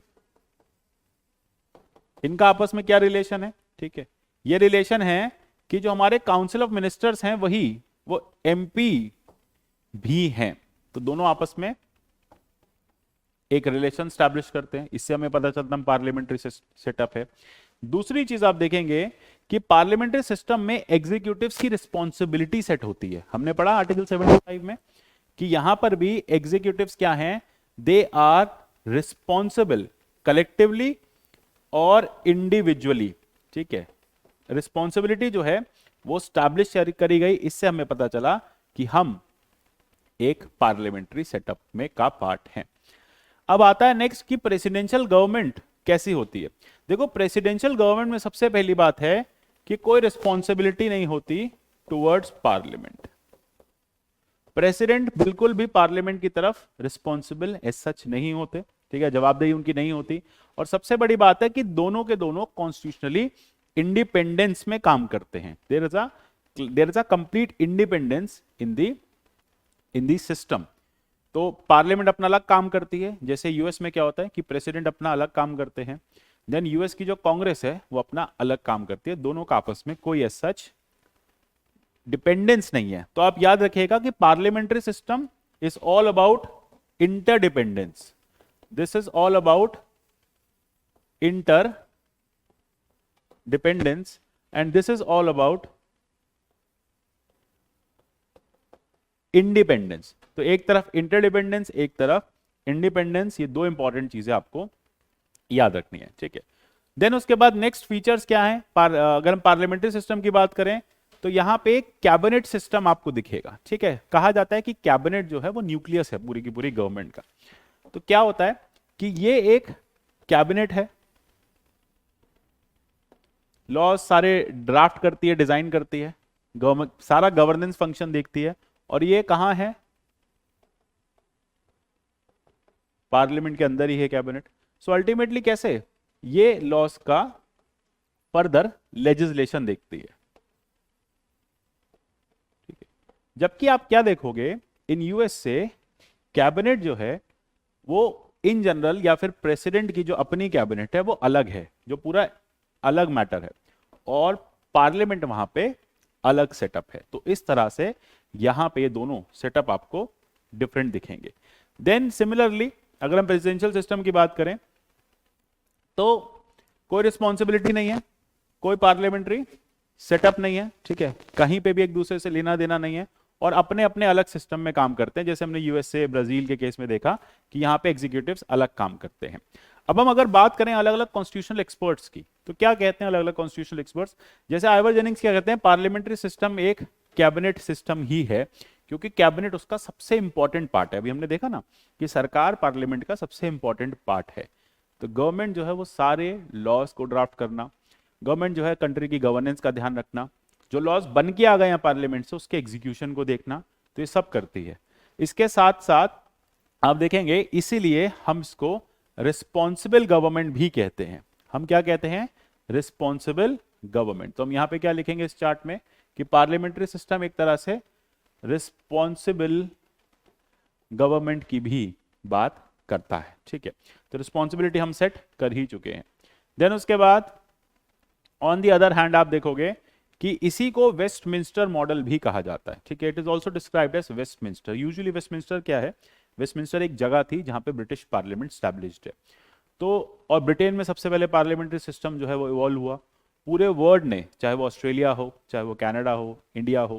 [SPEAKER 1] इनका आपस में क्या रिलेशन है? ठीक है, ये रिलेशन है कि जो हमारे काउंसिल ऑफ मिनिस्टर्स हैं वो एमपी भी हैं, तो दोनों आपस में एक रिलेशन स्टैब्लिश करते हैं। इससे हमें पता चलता है पार्लियामेंट्री सेटअप है। दूसरी चीज आप देखेंगे कि पार्लियामेंट्री सिस्टम में एग्जीक्यूटिव्स की रिस्पॉन्सिबिलिटी सेट होती है। हमने पढ़ा आर्टिकल 75 में कि यहां पर भी एग्जीक्यूटिव्स क्या हैं? दे आर रिस्पॉन्सिबल कलेक्टिवली और इंडिविजुअली। ठीक है, रिस्पॉन्सिबिलिटी जो है वो स्टैब्लिश करी गई। इससे हमें पता चला कि हम एक पार्लियामेंट्री सेटअप में का पार्ट हैं। अब आता है नेक्स्ट कि प्रेसिडेंशियल गवर्नमेंट कैसी होती है। देखो, प्रेसिडेंशियल गवर्नमेंट में सबसे पहली बात है कि कोई रिस्पॉन्सिबिलिटी नहीं होती टुवर्ड्स पार्लियामेंट। प्रेसिडेंट बिल्कुल भी पार्लियामेंट की तरफ रिस्पॉन्सिबल एज सच नहीं होते। ठीक है, जवाबदेही उनकी नहीं होती। और सबसे बड़ी बात है कि दोनों के दोनों कॉन्स्टिट्यूशनली इंडिपेंडेंस में काम करते हैं। There is a complete independence in the system. तो पार्लियामेंट अपना अलग काम करती है, जैसे यूएस में क्या होता है कि प्रेसिडेंट अपना अलग काम करते हैं। देन यूएस की जो कांग्रेस है वो अपना अलग काम करती है। दोनों का आपस में कोई एज सच डिपेंडेंस नहीं है। तो आप याद रखिएगा कि parliamentary system is all about interdependence. This is all about interdependence and this is all about independence। तो एक तरफ इंटरडिपेंडेंस, एक तरफ इंडिपेंडेंस, ये 2 इंपॉर्टेंट चीजें आपको याद रखनी है। ठीक है, देन उसके बाद नेक्स्ट फीचर्स क्या है? अगर हम पार्लियामेंट्री सिस्टम की बात करें तो यहां पे एक कैबिनेट सिस्टम आपको दिखेगा। ठीक है, कहा जाता है कि कैबिनेट जो है वो न्यूक्लियस है पूरी की पूरी गवर्नमेंट का। तो क्या होता है कि ये एक कैबिनेट है, लॉ सारे ड्राफ्ट करती है, डिजाइन करती है, गवर्नमेंट सारा गवर्नेंस फंक्शन देखती है, और ये कहां है? पार्लियामेंट के अंदर ही है कैबिनेट। सो अल्टीमेटली कैसे ये लॉस का फर्दर लेजिस्लेशन देखती है। ठीक है, जबकि आप क्या देखोगे इन यूएस से कैबिनेट जो है वो इन जनरल या फिर प्रेसिडेंट की जो अपनी कैबिनेट है वो अलग है, जो पूरा अलग मैटर है, और पार्लियामेंट वहां पे अलग सेटअप है। तो इस तरह से यहां पे ये दोनों सेटअप आपको डिफरेंट दिखेंगे। देन सिमिलरली अगर हम प्रेसिडेंशियल सिस्टम की बात करें तो कोई रिस्पॉन्सिबिलिटी नहीं है, कोई पार्लियामेंट्री सेटअप नहीं है, ठीक है, कहीं पे भी एक दूसरे से लेना देना नहीं है, और अपने अपने अलग सिस्टम में काम करते हैं। जैसे हमने यूएसए ब्राजील के केस में देखा कि यहाँ पे एग्जीक्यूटिव्स अलग काम करते हैं। अब हम अगर बात करें अलग अलग कॉन्स्टिट्यूशनल एक्सपर्ट्स की, तो क्या कहते हैं अलग अलग कॉन्स्टिट्यूशनल एक्सपर्ट्स? जैसे आइवर जेनिंग्स क्या कहते हैं, पार्लियामेंट्री सिस्टम एक कैबिनेट सिस्टम ही है, क्योंकि कैबिनेट उसका सबसे इंपॉर्टेंट पार्ट है। अभी हमने देखा ना कि सरकार पार्लियामेंट का सबसे इंपॉर्टेंट पार्ट है। तो गवर्नमेंट जो है वो सारे लॉज को ड्राफ्ट करना, गवर्नमेंट जो है कंट्री की गवर्नेंस का ध्यान रखना, जो लॉज बन के आ गए हैं पार्लियामेंट से उसके एग्जीक्यूशन को देखना, तो ये सब करती है। इसके साथ साथ आप देखेंगे इसीलिए हम इसको रिस्पॉन्सिबल गवर्नमेंट भी कहते हैं। हम क्या कहते हैं? Responsible government. तो हम यहां पे क्या लिखेंगे इस चार्ट में कि पार्लियामेंट्री सिस्टम एक तरह से रिस्पॉन्सिबल गवर्नमेंट की भी बात करता है, ठीक है। तो रिस्पॉन्सिबिलिटी हम सेट कर ही चुके हैं। देन उसके बाद ऑन दी अदर हैंड आप देखोगे कि इसी को वेस्टमिंस्टर मॉडल भी कहा जाता है, ठीक है। It is also described as Westminster. Usually Westminster क्या है? वेस्टमिंस्टर एक जगह थी जहां पे ब्रिटिश पार्लियामेंट स्टैब्लिश्ड है। तो और ब्रिटेन में सबसे पहले पार्लियामेंट्री सिस्टम जो है वो इवॉल्व हुआ। पूरे वर्ल्ड ने, चाहे वो ऑस्ट्रेलिया हो, चाहे वो कनाडा हो, इंडिया हो,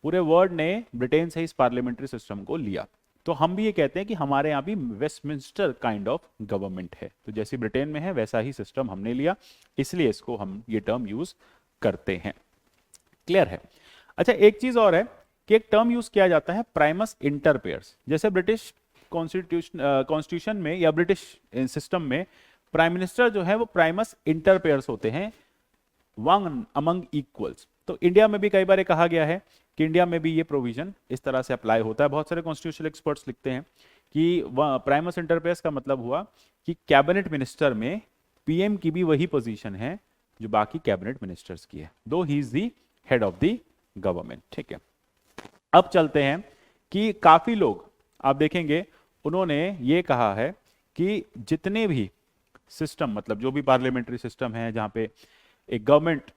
[SPEAKER 1] पूरे वर्ल्ड ने ब्रिटेन से इस पार्लियामेंट्री सिस्टम को लिया। तो हम भी ये कहते हैं कि हमारे यहाँ भी वेस्टमिंस्टर काइंड ऑफ गवर्नमेंट है। तो जैसे ब्रिटेन में है वैसा ही सिस्टम हमने लिया, इसलिए इसको हम ये टर्म यूज करते हैं। क्लियर है? अच्छा, एक चीज और है कि एक टर्म यूज किया जाता है प्राइमस इंटर पेयर्स। जैसे ब्रिटिश कॉन्स्टिट्यूशन में या ब्रिटिश सिस्टम में प्राइम मिनिस्टर जो है वो प्राइमस इंटर पेयर्स होते हैं, वन अमंग इक्वल्स। तो इंडिया में भी कई बार कहा गया है कि इंडिया में भी ये प्रोविजन इस तरह से अप्लाई होता है। बहुत सारे कॉन्स्टिट्यूशनल एक्सपर्ट्स लिखते हैं कि प्राइमस इंटर पेयर्स का मतलब हुआ कि कैबिनेट मिनिस्टर में पीएम की भी वही पोजीशन है जो बाकी कैबिनेट मिनिस्टर्स की है, दो he is the head of the government, ठीक है। अब चलते हैं कि काफी लोग आप देखेंगे उन्होंने ये कहा है कि जितने भी सिस्टम, मतलब जो भी पार्लियामेंट्री सिस्टम है जहां पे एक गवर्नमेंट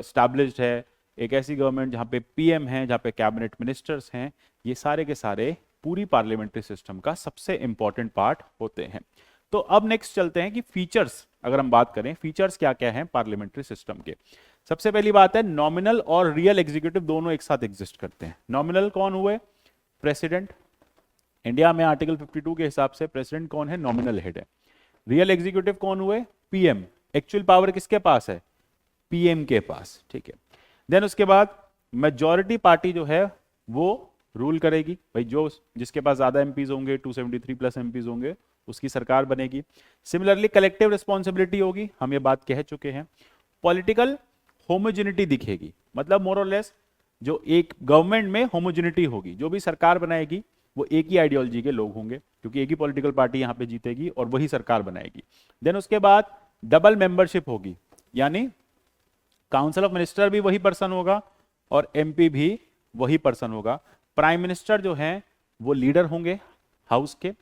[SPEAKER 1] स्टैब्लिश्ड है, एक ऐसी गवर्नमेंट जहां पे पीएम है, जहां पे कैबिनेट मिनिस्टर्स हैं, ये सारे के सारे पूरी पार्लियामेंट्री सिस्टम का सबसे इंपॉर्टेंट पार्ट होते हैं। तो अब नेक्स्ट चलते हैं कि फीचर्स, अगर हम बात करें फीचर्स क्या क्या हैं पार्लियामेंट्री सिस्टम के। सबसे पहली बात है नॉमिनल और रियल एग्जीक्यूटिव दोनों एक साथ एग्जिस्ट करते हैं। नॉमिनल कौन हुए? प्रेसिडेंट। इंडिया में आर्टिकल 52 के हिसाब से प्रेसिडेंट कौन है? नॉमिनल हेड है। रियल एग्जीक्यूटिव कौन हुए? पीएम। एक्चुअल पावर किसके पास है? पीएम के पास, ठीक है। देन उसके बाद मेजॉरिटी पार्टी जो है वो रूल करेगी, भाई जो जिसके पास ज्यादा एमपीज होंगे, 273 प्लस एमपीज होंगे, उसकी सरकार बनेगी। सिमिलरली कलेक्टिव रिस्पॉन्सिबिलिटी होगी, हम ये बात कह चुके हैं। पॉलिटिकल होमोजेनिटी दिखेगी, मतलब मोर और लेस जो एक गवर्नमेंट में होमोजेनिटी होगी, जो भी सरकार बनाएगी वो एक ही आइडियोलॉजी के लोग होंगे, क्योंकि एक ही पॉलिटिकल पार्टी यहां पे जीतेगी और वही सरकार बनाएगी। देन उसके बाद डबल मेंबरशिप होगी, यानी काउंसिल ऑफ मिनिस्टर भी वही पर्सन होगा और एमपी भी वही पर्सन होगा। प्राइम मिनिस्टर जो है वो लीडर होंगे हाउस के,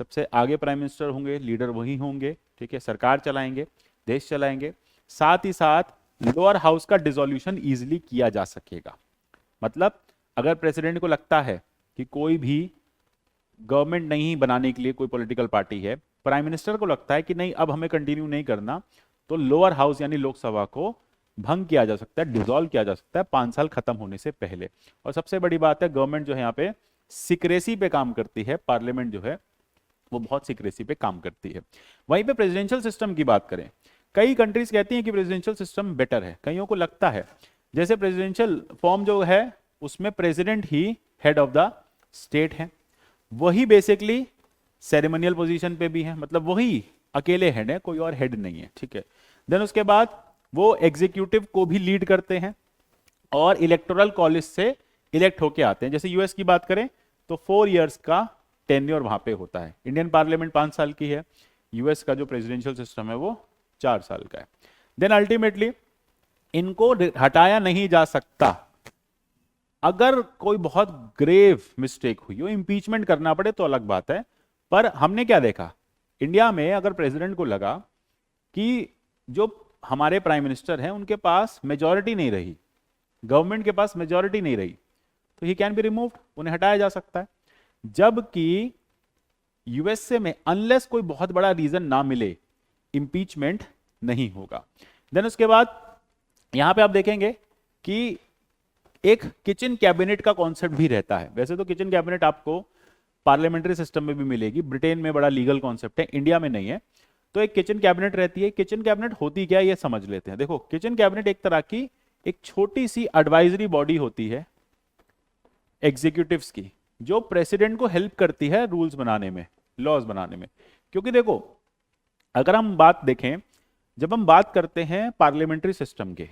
[SPEAKER 1] सबसे आगे प्राइम मिनिस्टर होंगे, लीडर वही होंगे, ठीक है, सरकार चलाएंगे, देश चलाएंगे। साथ ही साथ लोअर हाउस का डिसोल्यूशन इजीली किया जा सकेगा। मतलब अगर प्रेसिडेंट को लगता है कि कोई भी गवर्नमेंट नहीं बनाने के लिए कोई पॉलिटिकल पार्टी है, प्राइम मिनिस्टर को लगता है कि नहीं अब हमें कंटिन्यू नहीं करना, तो लोअर हाउस यानी लोकसभा को भंग किया जा सकता है, डिसॉल्व किया जा सकता है 5 साल खत्म होने से पहले। और सबसे बड़ी बात है गवर्नमेंट जो है यहाँ पे सीक्रेसी पे काम करती है, पार्लियामेंट जो है वो बहुत सीक्रेसी पे काम करती है। वहीं पे प्रेसिडेंशियल सिस्टम की बात करें, कई कंट्रीज कहती हैं कि प्रेसिडेंशियल सिस्टम बेटर है, कईयों को लगता है जैसे प्रेसिडेंशियल फॉर्म जो है उसमें president he head of the state है, वही बेसिकली सेरेमोनियल पोजीशन पे भी है, मतलब वही अकेले हेड है, कोई और हेड नहीं है, ठीक है। देन उसके बाद वो एग्जीक्यूटिव को भी लीड करते हैं और इलेक्टोरल कॉलेज से इलेक्ट होके आते हैं। जैसे यूएस की बात करें तो 4 इयर्स का टेन्योर वहां पे होता है। इंडियन पार्लियामेंट 5 साल की है, यूएस का जो प्रेसिडेंशियल सिस्टम है वो 4 साल का है। देन अल्टीमेटली इनको हटाया नहीं जा सकता। अगर कोई बहुत ग्रेव मिस्टेक हुई हो, इंपीचमेंट करना पड़े तो अलग बात है, पर हमने क्या देखा इंडिया में, अगर प्रेसिडेंट को लगा कि जो हमारे प्राइम मिनिस्टर हैं उनके पास मेजॉरिटी नहीं रही, गवर्नमेंट के पास मेजॉरिटी नहीं रही, तो ही कैन बी रिमूव्ड, उन्हें हटाया जा सकता है। जबकि यूएसए में अनलेस कोई बहुत बड़ा रीजन ना मिले इंपीचमेंट नहीं होगा। देन उसके बाद यहां पे आप देखेंगे कि एक किचन कैबिनेट का कॉन्सेप्ट भी रहता है। वैसे तो किचन कैबिनेट आपको पार्लियामेंट्री सिस्टम में भी मिलेगी, ब्रिटेन में बड़ा लीगल कॉन्सेप्ट है, इंडिया में नहीं है। तो एक किचन कैबिनेट रहती है। किचन कैबिनेट होती क्या है ये समझ लेते हैं। देखो, किचन कैबिनेट एक तरह की एक छोटी सी एडवाइजरी बॉडी होती है एग्जीक्यूटिव्स की, जो प्रेसिडेंट को हेल्प करती है रूल्स बनाने में, लॉज बनाने में। क्योंकि देखो, अगर हम बात देखें, जब हम बात करते हैं पार्लियामेंट्री सिस्टम के,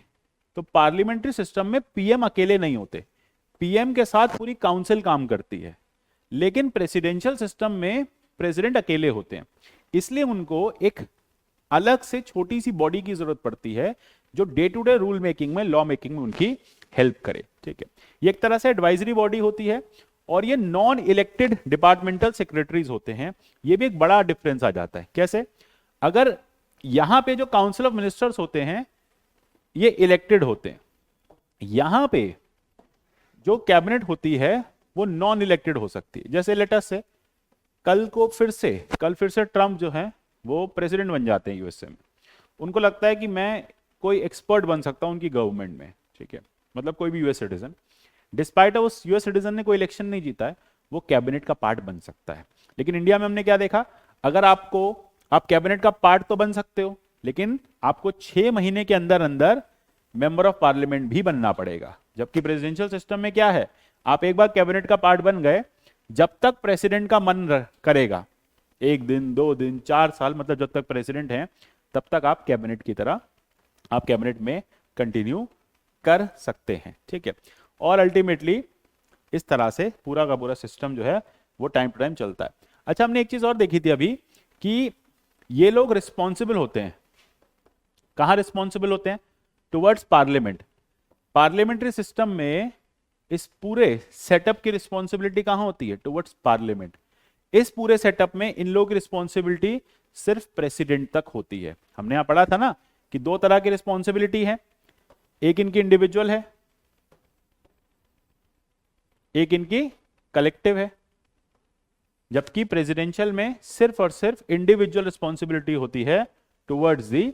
[SPEAKER 1] तो पार्लियामेंट्री सिस्टम में पीएम अकेले नहीं होते, पीएम के साथ पूरी काउंसिल काम करती है। लेकिन प्रेसिडेंशियल सिस्टम में प्रेसिडेंट अकेले होते हैं, इसलिए उनको एक अलग से छोटी सी बॉडी की जरूरत पड़ती है जो day to day rule making में, लॉ मेकिंग में उनकी हेल्प करे। ठीक है, ये एक तरह से एडवाइजरी बॉडी होती है। और ये नॉन इलेक्टेड डिपार्टमेंटल सेक्रेटरीज होते हैं। ये भी एक बड़ा डिफरेंस आ जाता है। कैसे? अगर यहां पे जो काउंसिल ऑफ मिनिस्टर्स होते हैं ये इलेक्टेड होते हैं, यहां पे जो कैबिनेट होती है वो नॉन इलेक्टेड हो सकती है। जैसे लेटस से कल फिर से ट्रंप जो है वो प्रेसिडेंट बन जाते हैं यूएसए में। उनको लगता है कि मैं कोई एक्सपर्ट बन सकता हूं उनकी गवर्नमेंट में। ठीक है, मतलब कोई भी यूएस सिटीजन, डिस्पाइट उस यूएस सिटीजन ने कोई इलेक्शन नहीं जीता है, वो कैबिनेट का पार्ट बन सकता है। लेकिन इंडिया में हमने क्या देखा, अगर आप कैबिनेट का पार्ट तो बन सकते हो, लेकिन आपको 6 महीने के अंदर अंदर मेंबर ऑफ पार्लियामेंट भी बनना पड़ेगा। जबकि प्रेसिडेंशियल सिस्टम में क्या है, आप एक बार कैबिनेट का पार्ट बन गए, जब तक प्रेसिडेंट का मन करेगा, 1 दिन 2 दिन 4 साल, मतलब जब तक प्रेसिडेंट हैं तब तक आप कैबिनेट में कंटिन्यू कर सकते हैं। ठीक है, और अल्टीमेटली इस तरह से पूरा का पूरा सिस्टम जो है वो टाइम टू टाइम चलता है। अच्छा, हमने एक चीज और देखी थी अभी कि ये लोग रिस्पॉन्सिबल होते हैं। कहां रिस्पॉन्सिबल होते हैं? Towards parliament. पार्लियामेंट्री सिस्टम में इस पूरे सेटअप की रिस्पॉन्सिबिलिटी कहां होती है? Towards parliament. इस पूरे सेटअप में इन लोगों की रिस्पॉन्सिबिलिटी सिर्फ प्रेसिडेंट तक होती है। हमने यहां पढ़ा था ना कि 2 तरह की रिस्पॉन्सिबिलिटी है, एक इनकी इंडिविजुअल है, एक इनकी कलेक्टिव है। जबकि प्रेसिडेंशियल में सिर्फ और सिर्फ इंडिविजुअल रिस्पॉन्सिबिलिटी होती है towards the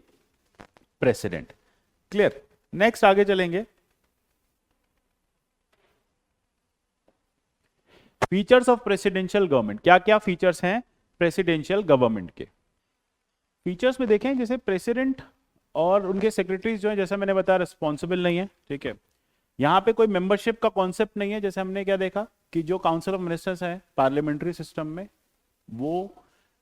[SPEAKER 1] president. Clear? Next आगे चलेंगे। Features of presidential government. क्या क्या फीचर्स हैं प्रेसिडेंशियल गवर्नमेंट के? फीचर्स में देखें, जैसे प्रेसिडेंट और उनके सेक्रेटरीज जो है, जैसा मैंने बताया, रिस्पॉन्सिबल नहीं है। ठीक है, यहां पे कोई मेंबरशिप का कॉन्सेप्ट नहीं है। जैसे हमने क्या देखा कि जो काउंसिल ऑफ मिनिस्टर्स है पार्लियामेंट्री सिस्टम में, वो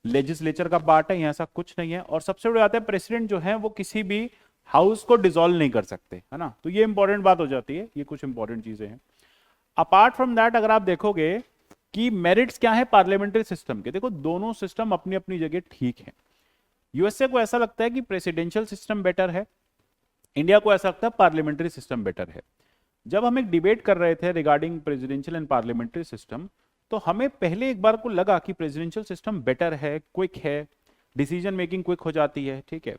[SPEAKER 1] लेजिस्लेचर का पार्ट है, यहाँ ऐसा कुछ नहीं है। और सबसे बड़ी बात है, प्रेसिडेंट जो है वो किसी भी हाउस को डिसॉल्व नहीं कर सकते, है ना। तो ये इंपॉर्टेंट बात हो जाती है। ये कुछ इंपॉर्टेंट चीजें हैं। अपार्ट फ्रॉम दैट, अगर आप देखोगे कि मेरिट्स क्या है पार्लियामेंट्री सिस्टम के, देखो दोनों सिस्टम अपनी अपनी जगह ठीक है। यूएसए को ऐसा लगता है कि प्रेसिडेंशियल सिस्टम बेटर है, इंडिया को ऐसा लगता है पार्लियामेंट्री सिस्टम बेटर है। जब हम एक डिबेट कर रहे थे regarding presidential and parliamentary system, तो हमें पहले एक बार को लगा कि प्रेसिडेंशियल सिस्टम बेटर है, क्विक है, डिसीजन मेकिंग क्विक हो जाती है। ठीक है,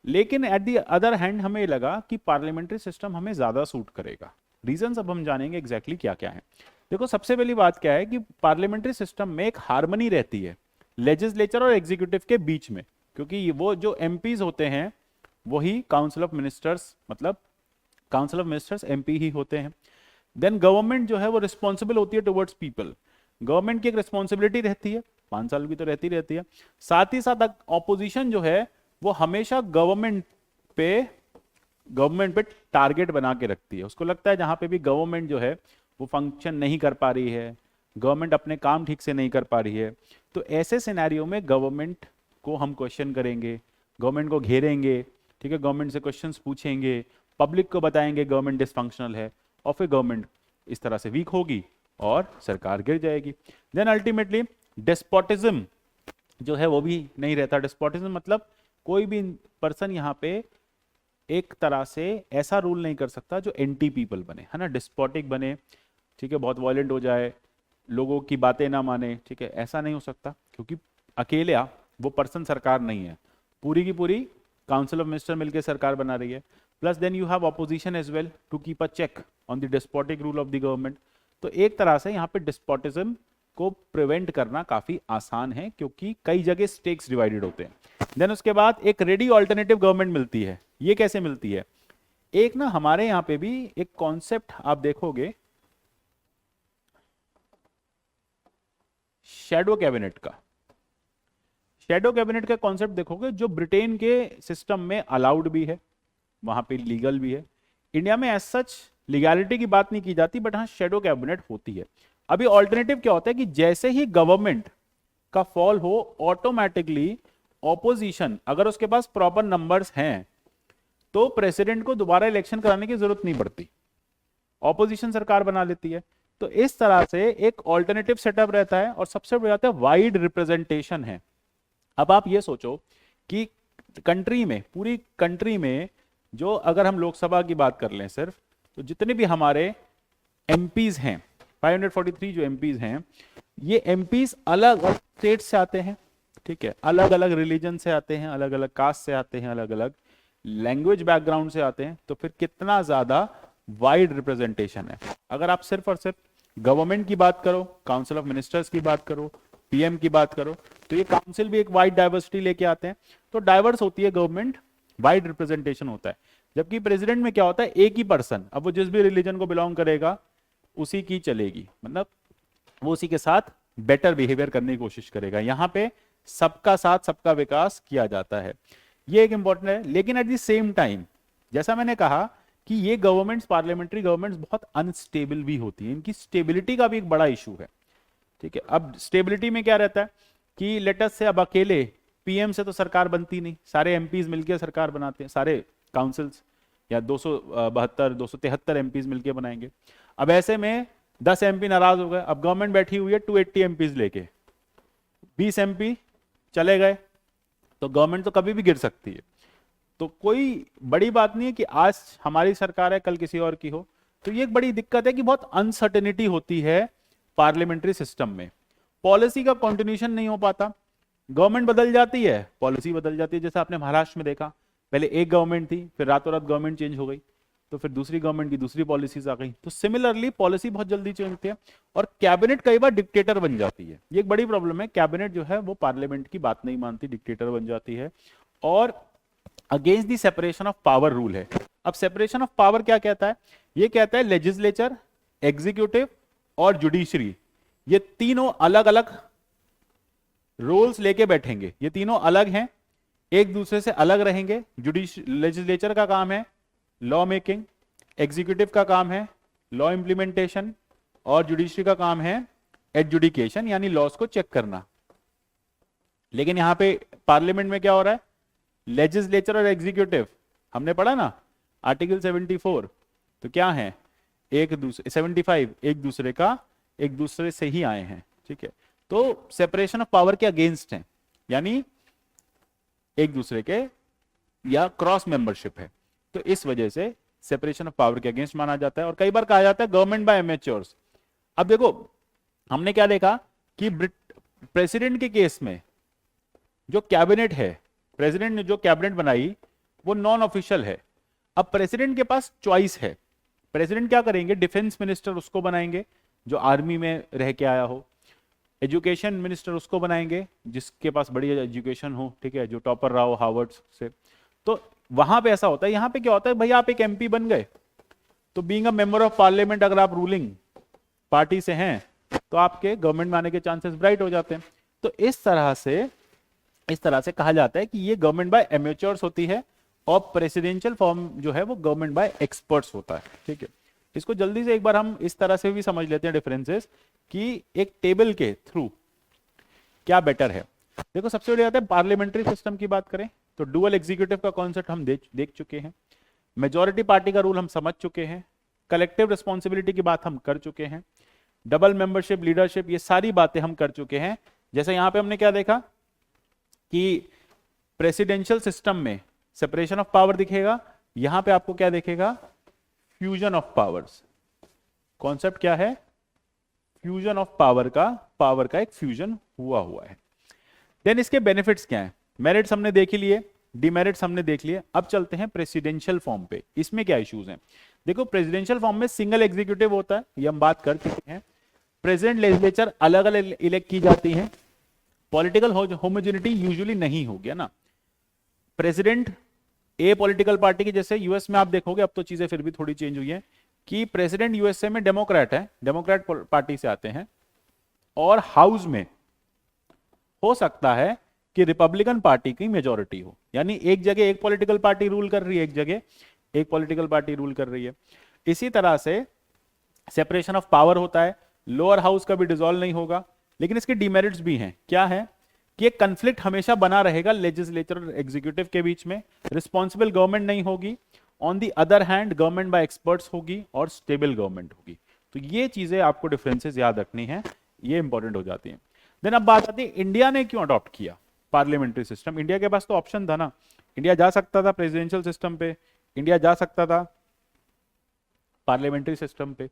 [SPEAKER 1] लेकिन एट द अदर हैंड हमें लगा कि पार्लियामेंट्री सिस्टम हमें ज्यादा सूट करेगा। रीजंस अब हम जानेंगे एग्जैक्टली क्या क्या है। देखो, सबसे पहली बात क्या है कि पार्लियामेंट्री सिस्टम में एक हार्मनी रहती है लेजिस्लेचर और एग्जीक्यूटिव के बीच में, क्योंकि वो जो एमपीज होते हैं वही काउंसिल ऑफ मिनिस्टर्स, मतलब काउंसिल ऑफ मिनिस्टर्स एमपी ही होते हैं। देन गवर्नमेंट जो है वो रिस्पॉन्सिबल होती है टुवर्ड्स पीपल। गवर्नमेंट की एक रिस्पॉन्सिबिलिटी रहती है, 5 साल की तो रहती है। साथ ही साथ ऑपोजिशन जो है वो हमेशा गवर्नमेंट पे टारगेट बना के रखती है। उसको लगता है जहां पे भी गवर्नमेंट जो है वो फंक्शन नहीं कर पा रही है, गवर्नमेंट अपने काम ठीक से नहीं कर पा रही है, तो ऐसे सिनेरियो में गवर्नमेंट को हम क्वेश्चन करेंगे, गवर्नमेंट को घेरेंगे। ठीक है, गवर्नमेंट से क्वेश्चंस पूछेंगे, पब्लिक को बताएंगे गवर्नमेंट डिसफंक्शनल है, और फिर गवर्नमेंट इस तरह से वीक होगी और सरकार गिर जाएगी। देन अल्टीमेटली डेस्पोटिज्म जो है वो भी नहीं रहता। डेस्पोटिज्म मतलब कोई भी पर्सन यहाँ पे एक तरह से ऐसा रूल नहीं कर सकता जो एंटी पीपल बने, है ना, डिस्पोटिक बने। ठीक है, बहुत वायलेंट हो जाए, लोगों की बातें ना माने। ठीक है, ऐसा नहीं हो सकता, क्योंकि अकेले वो पर्सन सरकार नहीं है, पूरी की पूरी काउंसिल ऑफ मिनिस्टर मिलकर सरकार बना रही है। Plus then you have opposition as well to keep a check on the despotic rule of the government. तो एक तरह से यहाँ पे डिस्पोटिज्म को प्रिवेंट करना काफी आसान है, क्योंकि कई जगह स्टेक्स डिवाइडेड होते हैं। देन उसके बाद एक रेडी ऑल्टरनेटिव गवर्नमेंट मिलती है। ये कैसे मिलती है? एक ना हमारे यहाँ पे भी एक कॉन्सेप्ट आप देखोगे शैडो कैबिनेट का। शैडो कैबिनेट का कॉन्सेप्ट देखोगे जो ब्रिटेन के सिस्टम में अलाउड भी है, वहां पे लीगल भी है। इंडिया में एज सच लीगैलिटी की बात नहीं की जाती, बट हाँ शैडो कैबिनेट होती है। अभी ऑल्टरनेटिव क्या होता है कि जैसे ही गवर्नमेंट का फॉल हो, ऑटोमेटिकली ऑपोजिशन अगर उसके पास प्रॉपर नंबर्स हैं तो प्रेसिडेंट को दोबारा इलेक्शन कराने की जरूरत नहीं पड़ती, ऑपोजिशन सरकार बना लेती है। तो इस तरह से एक ऑल्टरनेटिव सेटअप रहता है और सबसे बड़ी बात है वाइड रिप्रेजेंटेशन है। अब आप ये सोचो कि कंट्री में, पूरी कंट्री में जो अगर हम लोकसभा की बात कर लें सिर्फ, तो जितने भी हमारे एमपीज हैं 543 जो एमपीज हैं, ये एमपीज अलग अलग स्टेट से आते हैं, ठीक है, अलग अलग रिलीजन से आते हैं, अलग अलग कास्ट से आते हैं, अलग अलग लैंग्वेज बैकग्राउंड से आते हैं। तो फिर कितना ज्यादा वाइड रिप्रेजेंटेशन है। अगर आप सिर्फ और सिर्फ गवर्नमेंट की बात करो, काउंसिल ऑफ मिनिस्टर्स की बात करो, पीएम की बात करो, तो ये काउंसिल भी एक वाइड डाइवर्सिटी लेके आते हैं। तो डाइवर्स होती है गवर्नमेंट, वाइड रिप्रेजेंटेशन होता है। जबकि प्रेसिडेंट में क्या होता है, एक ही पर्सन, अब वो जिस भी रिलीजन को बिलोंग करेगा उसी की चलेगी, मतलब वो उसी के साथ बेटर बिहेवियर करने की कोशिश करेगा। यहाँ पे सबका साथ सबका विकास किया जाता है, ये एक इंपॉर्टेंट है। लेकिन एट द सेम टाइम जैसा मैंने कहा कि ये गवर्नमेंट्स, पार्लियामेंट्री गवर्नमेंट्स बहुत अनस्टेबल भी होती है, इनकी स्टेबिलिटी का भी एक बड़ा इशू है, ठीक है। अब स्टेबिलिटी में क्या रहता है कि लेटस से अब अकेले पीएम से तो सरकार बनती नहीं, सारे एमपीज मिलकर सरकार बनाते हैं, सारे काउंसिल्स या 272 273 एमपीज मिलकर बनाएंगे। अब ऐसे में 10 एमपी नाराज हो गए, अब गवर्नमेंट बैठी हुई है 280 एमपीज लेके, 20 एमपी चले गए, तो गवर्नमेंट तो कभी भी गिर सकती है। तो कोई बड़ी बात नहीं है कि आज हमारी सरकार है कल किसी और की हो। तो ये एक बड़ी दिक्कत है कि बहुत अनसर्टेनिटी होती है पार्लियामेंट्री सिस्टम में, पॉलिसी का कंटिन्यूशन नहीं हो पाता, गवर्नमेंट बदल जाती है, पॉलिसी बदल जाती है। जैसे आपने महाराष्ट्र में देखा, पहले एक गवर्नमेंट थी, फिर रातों रात गवर्नमेंट चेंज हो गई, तो फिर दूसरी गवर्नमेंट की दूसरी पॉलिसीज आ गई। तो सिमिलरली पॉलिसी बहुत जल्दी चेंज होती है और कैबिनेट कई बार डिक्टेटर बन जाती है। ये एक बड़ी प्रॉब्लम है, कैबिनेट जो है वो पार्लियामेंट की बात नहीं मानती, डिक्टेटर बन जाती है और against the separation of power rule है। अब सेपरेशन ऑफ पावर क्या कहता है, ये कहता है लेजिस्लेचर, एग्जीक्यूटिव और जुडिशरी, ये तीनों अलग अलग रोल्स लेके बैठेंगे, ये तीनों अलग हैं, एक दूसरे से अलग रहेंगे। लेजिस्लेचर का काम है लॉ मेकिंग, एग्जीक्यूटिव का काम है लॉ इंप्लीमेंटेशन और जुडिशरी का काम है एडजुडिकेशन, यानी लॉस को चेक करना। लेकिन यहां पे पार्लियामेंट में क्या हो रहा है, लेजिस्लेचर और एग्जीक्यूटिव हमने पढ़ा ना आर्टिकल 74, तो क्या है एक दूसरे 75 एक दूसरे से ही आए हैं, ठीक है। तो सेपरेशन ऑफ पावर के अगेंस्ट हैं, यानी एक दूसरे के या क्रॉस मेंबरशिप है, तो इस वजह से सेपरेशन ऑफ पावर के अगेंस्ट माना जाता है। और कई बार कहा जाता है गवर्नमेंट बाय एमेच्योर्स। अब देखो हमने क्या देखा कि प्रेसिडेंट के केस में जो कैबिनेट है, प्रेसिडेंट ने जो कैबिनेट बनाई वो नॉन ऑफिशियल है। अब प्रेसिडेंट के पास चॉइस है, प्रेसिडेंट क्या करेंगे, डिफेंस मिनिस्टर उसको बनाएंगे जो आर्मी में रह के आया हो, एजुकेशन मिनिस्टर उसको बनाएंगे जिसके पास बड़ी एजुकेशन हो, ठीक है, जो टॉपर रहा हो हार्वर्ड से। तो वहां पे ऐसा होता है, यहां पे क्या होता है, भाई आप एक एमपी बन गए तो being a member of parliament अगर आप रूलिंग पार्टी से हैं तो आपके गवर्नमेंट में आने के चांसेस ब्राइट हो जाते हैं। तो इस तरह से कहा जाता है कि ये गवर्नमेंट बाय एमेच्योर्स होती है और प्रेसिडेंशियल फॉर्म जो है वो गवर्नमेंट बाय एक्सपर्ट्स होता है, ठीक है। इसको जल्दी से एक बार हम इस तरह से भी समझ लेते हैं डिफरेंसेस कि एक टेबल के थ्रू क्या बेटर है। देखो सबसे बड़ी बात है, पार्लियामेंट्री सिस्टम की बात करें तो डुअल एग्जीक्यूटिव का कॉन्सेप्ट हम देख चुके हैं, मेजॉरिटी पार्टी का रूल हम समझ चुके हैं, कलेक्टिव रिस्पॉन्सिबिलिटी की बात हम कर चुके हैं, डबल मेंबरशिप, लीडरशिप, ये सारी बातें हम कर चुके हैं। जैसे यहां पे हमने क्या देखा कि प्रेसिडेंशियल सिस्टम में सेपरेशन ऑफ पावर दिखेगा, यहां पे आपको क्या दिखेगा, फ्यूजन ऑफ पावर्स। कॉन्सेप्ट क्या है, फ्यूजन ऑफ पावर का एक फ्यूजन हुआ है। देन इसके बेनिफिट्स क्या हैं, मेरिट्स हमने देख ही लिए, डिमेरिट्स हमने देख लिए। अब चलते हैं प्रेसिडेंशियल फॉर्म पे, इसमें क्या इश्यूज हैं। देखो प्रेसिडेंशियल फॉर्म में सिंगल एग्जीक्यूटिव होता है, ये हम बात कर चुके हैं। प्रेसिडेंट, लेजिस्लेचर अलग अलग इलेक्ट की जाती हैं, पॉलिटिकल होमोजेनिटी यूजुअली नहीं होगी, है ना। प्रेसिडेंट ए पॉलिटिकल पार्टी की, जैसे यूएस में आप देखोगे, अब तो चीजें फिर भी थोड़ी चेंज हुई हैं कि प्रेसिडेंट यूएसए में डेमोक्रेट है, डेमोक्रेट पार्टी से आते हैं, और हाउस में हो सकता है कि रिपब्लिकन पार्टी की मेजोरिटी हो, यानी एक जगह एक पॉलिटिकल पार्टी रूल कर रही है, एक जगह एक पॉलिटिकल पार्टी रूल कर रही है। इसी तरह से सेपरेशन ऑफ पावर होता है, लोअर हाउस कभी डिसॉल्व नहीं होगा, लेकिन इसके डिमेरिट्स भी हैं। क्या है कि एक कंफ्लिक्ट हमेशा बना रहेगा लेजिस्लेचर और एग्जीक्यूटिव के बीच में, रिस्पॉन्सिबल गवर्नमेंट नहीं होगी, on the other hand government by experts होगी, और स्टेबल गवर्नमेंट होगी। तो ये चीजें आपको डिफरेंसेस याद रखनी है, ये इंपॉर्टेंट हो जाती है। देन अब बात आती है इंडिया ने क्यों अडॉप्ट किया पार्लियामेंट्री सिस्टम। इंडिया के पास तो ऑप्शन था ना, इंडिया जा सकता था प्रेसिडेंशियल सिस्टम पे, इंडिया जा सकता था पार्लियामेंट्री सिस्टम पे।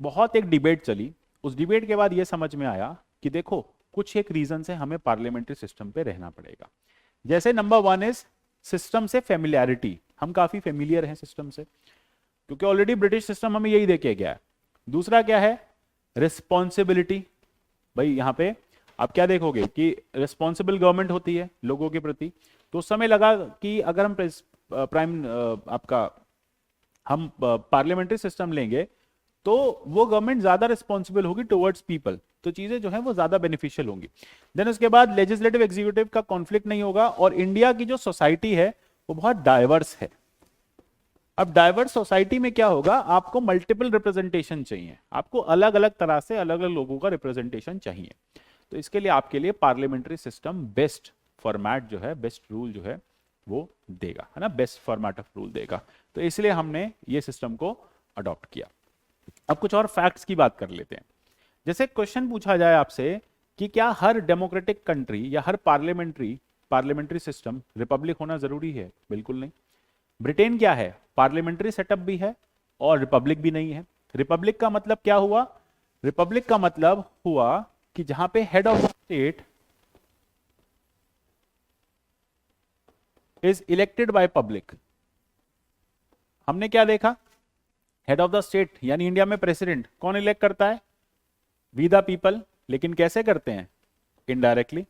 [SPEAKER 1] बहुत एक डिबेट चली, उस डिबेट के बाद यह समझ में आया कि देखो कुछ एक रीजन से हमें पार्लियामेंट्री सिस्टम पे रहना पड़ेगा। जैसे नंबर 1 इज सिस्टम से फेमिलियरिटी, हम काफी फेमिलियर हैं सिस्टम से, क्योंकि ऑलरेडी ब्रिटिश सिस्टम हमें यही देके गया है। दूसरा क्या है, रिस्पॉन्सिबिलिटी। भाई यहाँ पे आप क्या देखोगे कि रिस्पॉन्सिबल गवर्नमेंट होती है लोगों के प्रति, तो उस समय लगा कि अगर हम हम पार्लियामेंट्री सिस्टम लेंगे तो वो गवर्नमेंट ज्यादा रिस्पॉन्सिबल होगी टुवर्ड्स पीपल, तो चीजें जो है वो ज्यादा बेनिफिशियल होंगी। देन उसके बाद लेजिस्लेटिव एग्जीक्यूटिव का कॉन्फ्लिक्ट नहीं होगा, और इंडिया की जो सोसाइटी है वो बहुत डाइवर्स है। अब डाइवर्स सोसाइटी में क्या होगा, आपको मल्टीपल रिप्रेजेंटेशन चाहिए, आपको अलग अलग तरह से अलग अलग लोगों का रिप्रेजेंटेशन चाहिए। तो इसके लिए आपके लिए पार्लियामेंट्री सिस्टम बेस्ट फॉर्मेट जो है, बेस्ट रूल जो है वो देगा, है ना, बेस्ट फॉर्मेट ऑफ रूल देगा। तो इसलिए हमने ये सिस्टम को अडॉप्ट किया। अब कुछ और फैक्ट्स की बात कर लेते हैं। जैसे क्वेश्चन पूछा जाए आपसे कि क्या हर डेमोक्रेटिक कंट्री या हर पार्लियामेंट्री सिस्टम रिपब्लिक होना जरूरी है? बिल्कुल नहीं। ब्रिटेन क्या है, पार्लियामेंट्री सेटअप भी है और रिपब्लिक भी नहीं है। रिपब्लिक का मतलब क्या हुआ, रिपब्लिक का मतलब हुआ कि जहां पे head of state is elected by public. हमने क्या देखा, हेड ऑफ द स्टेट यानी इंडिया में प्रेसिडेंट कौन इलेक्ट करता है, वी द पीपल। लेकिन कैसे करते हैं, इनडायरेक्टली।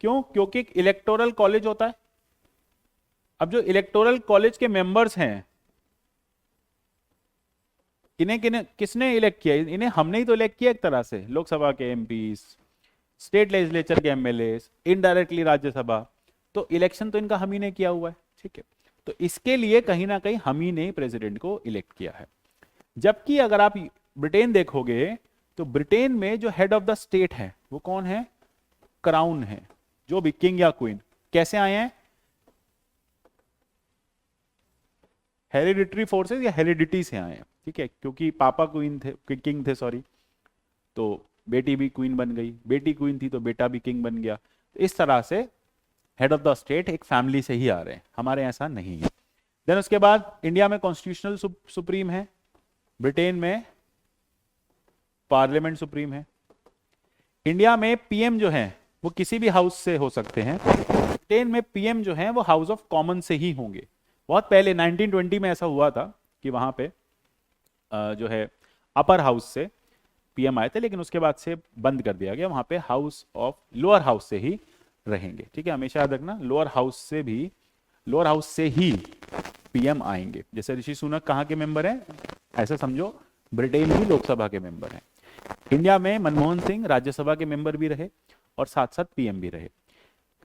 [SPEAKER 1] क्यों, क्योंकि एक इलेक्टोरल कॉलेज होता है। अब जो इलेक्टोरल कॉलेज के मेंबर्स हैं, इन्हें किसने इलेक्ट किया, इन्हें हमने ही तो इलेक्ट किया एक तरह से, लोकसभा के एमपी, स्टेट लेजिस्लेचर के एमएलए, इनडायरेक्टली राज्यसभा। तो इलेक्शन तो इनका हम ही ने किया हुआ है, ठीक है। तो इसके लिए कहीं ना कहीं हम ही ने प्रेसिडेंट को इलेक्ट किया है। जबकि अगर आप ब्रिटेन देखोगे तो ब्रिटेन में जो हेड ऑफ द स्टेट है वो कौन है, क्राउन है, जो भी किंग या क्वीन। कैसे आए हैं, हेरिडिटरी फोर्सेस या हेरिडिटी से आए हैं, ठीक है, क्योंकि पापा क्वीन थे, किंग थे सॉरी, तो बेटी भी क्वीन बन गई, बेटी क्वीन थी तो बेटा भी किंग बन गया। तो इस तरह से हेड ऑफ द स्टेट एक फैमिली से ही आ रहे हैं, हमारे ऐसा नहीं है। देन उसके बाद इंडिया में कॉन्स्टिट्यूशनल सुप्रीम है, ब्रिटेन में पार्लियामेंट सुप्रीम है। इंडिया में पीएम जो है वो किसी भी हाउस से हो सकते हैं, ब्रिटेन में पीएम जो है वो हाउस ऑफ कॉमन से ही होंगे। बहुत पहले 1920 में ऐसा हुआ था कि वहां पे जो है अपर हाउस से पीएम आए थे, लेकिन उसके बाद से बंद कर दिया गया, वहां पे हाउस ऑफ लोअर हाउस से ही रहेंगे, ठीक है। हमेशा याद रखना, लोअर हाउस से ही पीएम आएंगे। जैसे ऋषि सुनक कहाँ के मेंबर हैं, ऐसा समझो ब्रिटेन की लोकसभा के मेंबर हैं। इंडिया में मनमोहन सिंह राज्यसभा के मेंबर भी रहे और साथ साथ पीएम भी रहे।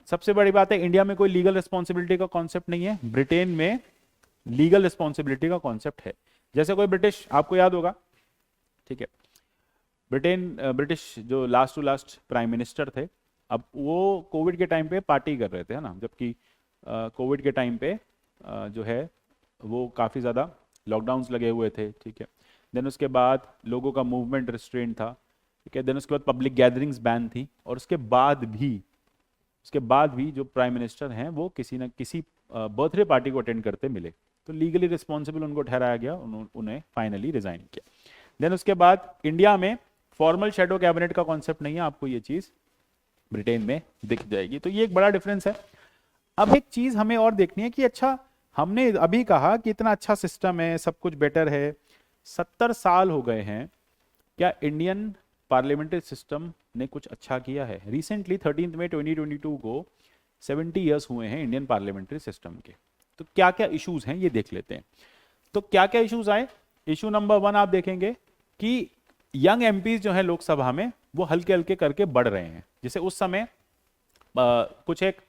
[SPEAKER 1] सबसे बड़ी बात है, इंडिया में कोई लीगल रिस्पॉन्सिबिलिटी का कॉन्सेप्ट नहीं है, ब्रिटेन में लीगल रिस्पॉन्सिबिलिटी का कॉन्सेप्ट है। जैसे कोई ब्रिटिश, आपको याद होगा, ठीक है, ब्रिटिश जो last to last prime minister थे, अब वो कोविड के टाइम पे पार्टी कर रहे थे, है ना, जबकि कोविड के टाइम पे जो है वो काफ़ी ज़्यादा लॉकडाउन्स लगे हुए थे, ठीक है। देन उसके बाद लोगों का मूवमेंट रिस्ट्रेंट था, ठीक है। देन उसके बाद पब्लिक गैदरिंग्स बैन थी, और उसके बाद भी जो प्राइम मिनिस्टर हैं वो किसी न किसी बर्थडे पार्टी को अटेंड करते मिले, तो लीगली रिस्पॉन्सिबल उनको ठहराया गया, उन्हें फाइनली रिजाइन किया। देन उसके बाद इंडिया में फॉर्मल शेडो कैबिनेट का कॉन्सेप्ट नहीं है, आपको ये चीज़ ब्रिटेन में दिख जाएगी। तो ये एक बड़ा डिफरेंस है। अब एक चीज़ हमें और देखनी है कि अच्छा, हमने अभी कहा कि इतना अच्छा सिस्टम है, सब कुछ बेटर है, 70 साल हो गए हैं, क्या इंडियन पार्लियामेंट्री सिस्टम ने कुछ अच्छा किया है? रिसेंटली 13 मई 2022 को 70 ईयर्स हुए हैं इंडियन पार्लियामेंट्री सिस्टम के। तो क्या क्या इश्यूज हैं ये देख लेते हैं। तो क्या क्या इश्यूज आए। इशू नंबर 1 आप देखेंगे कि यंग एमपीज जो है लोकसभा में वो हल्के हल्के करके बढ़ रहे हैं। जैसे उस समय कुछ एक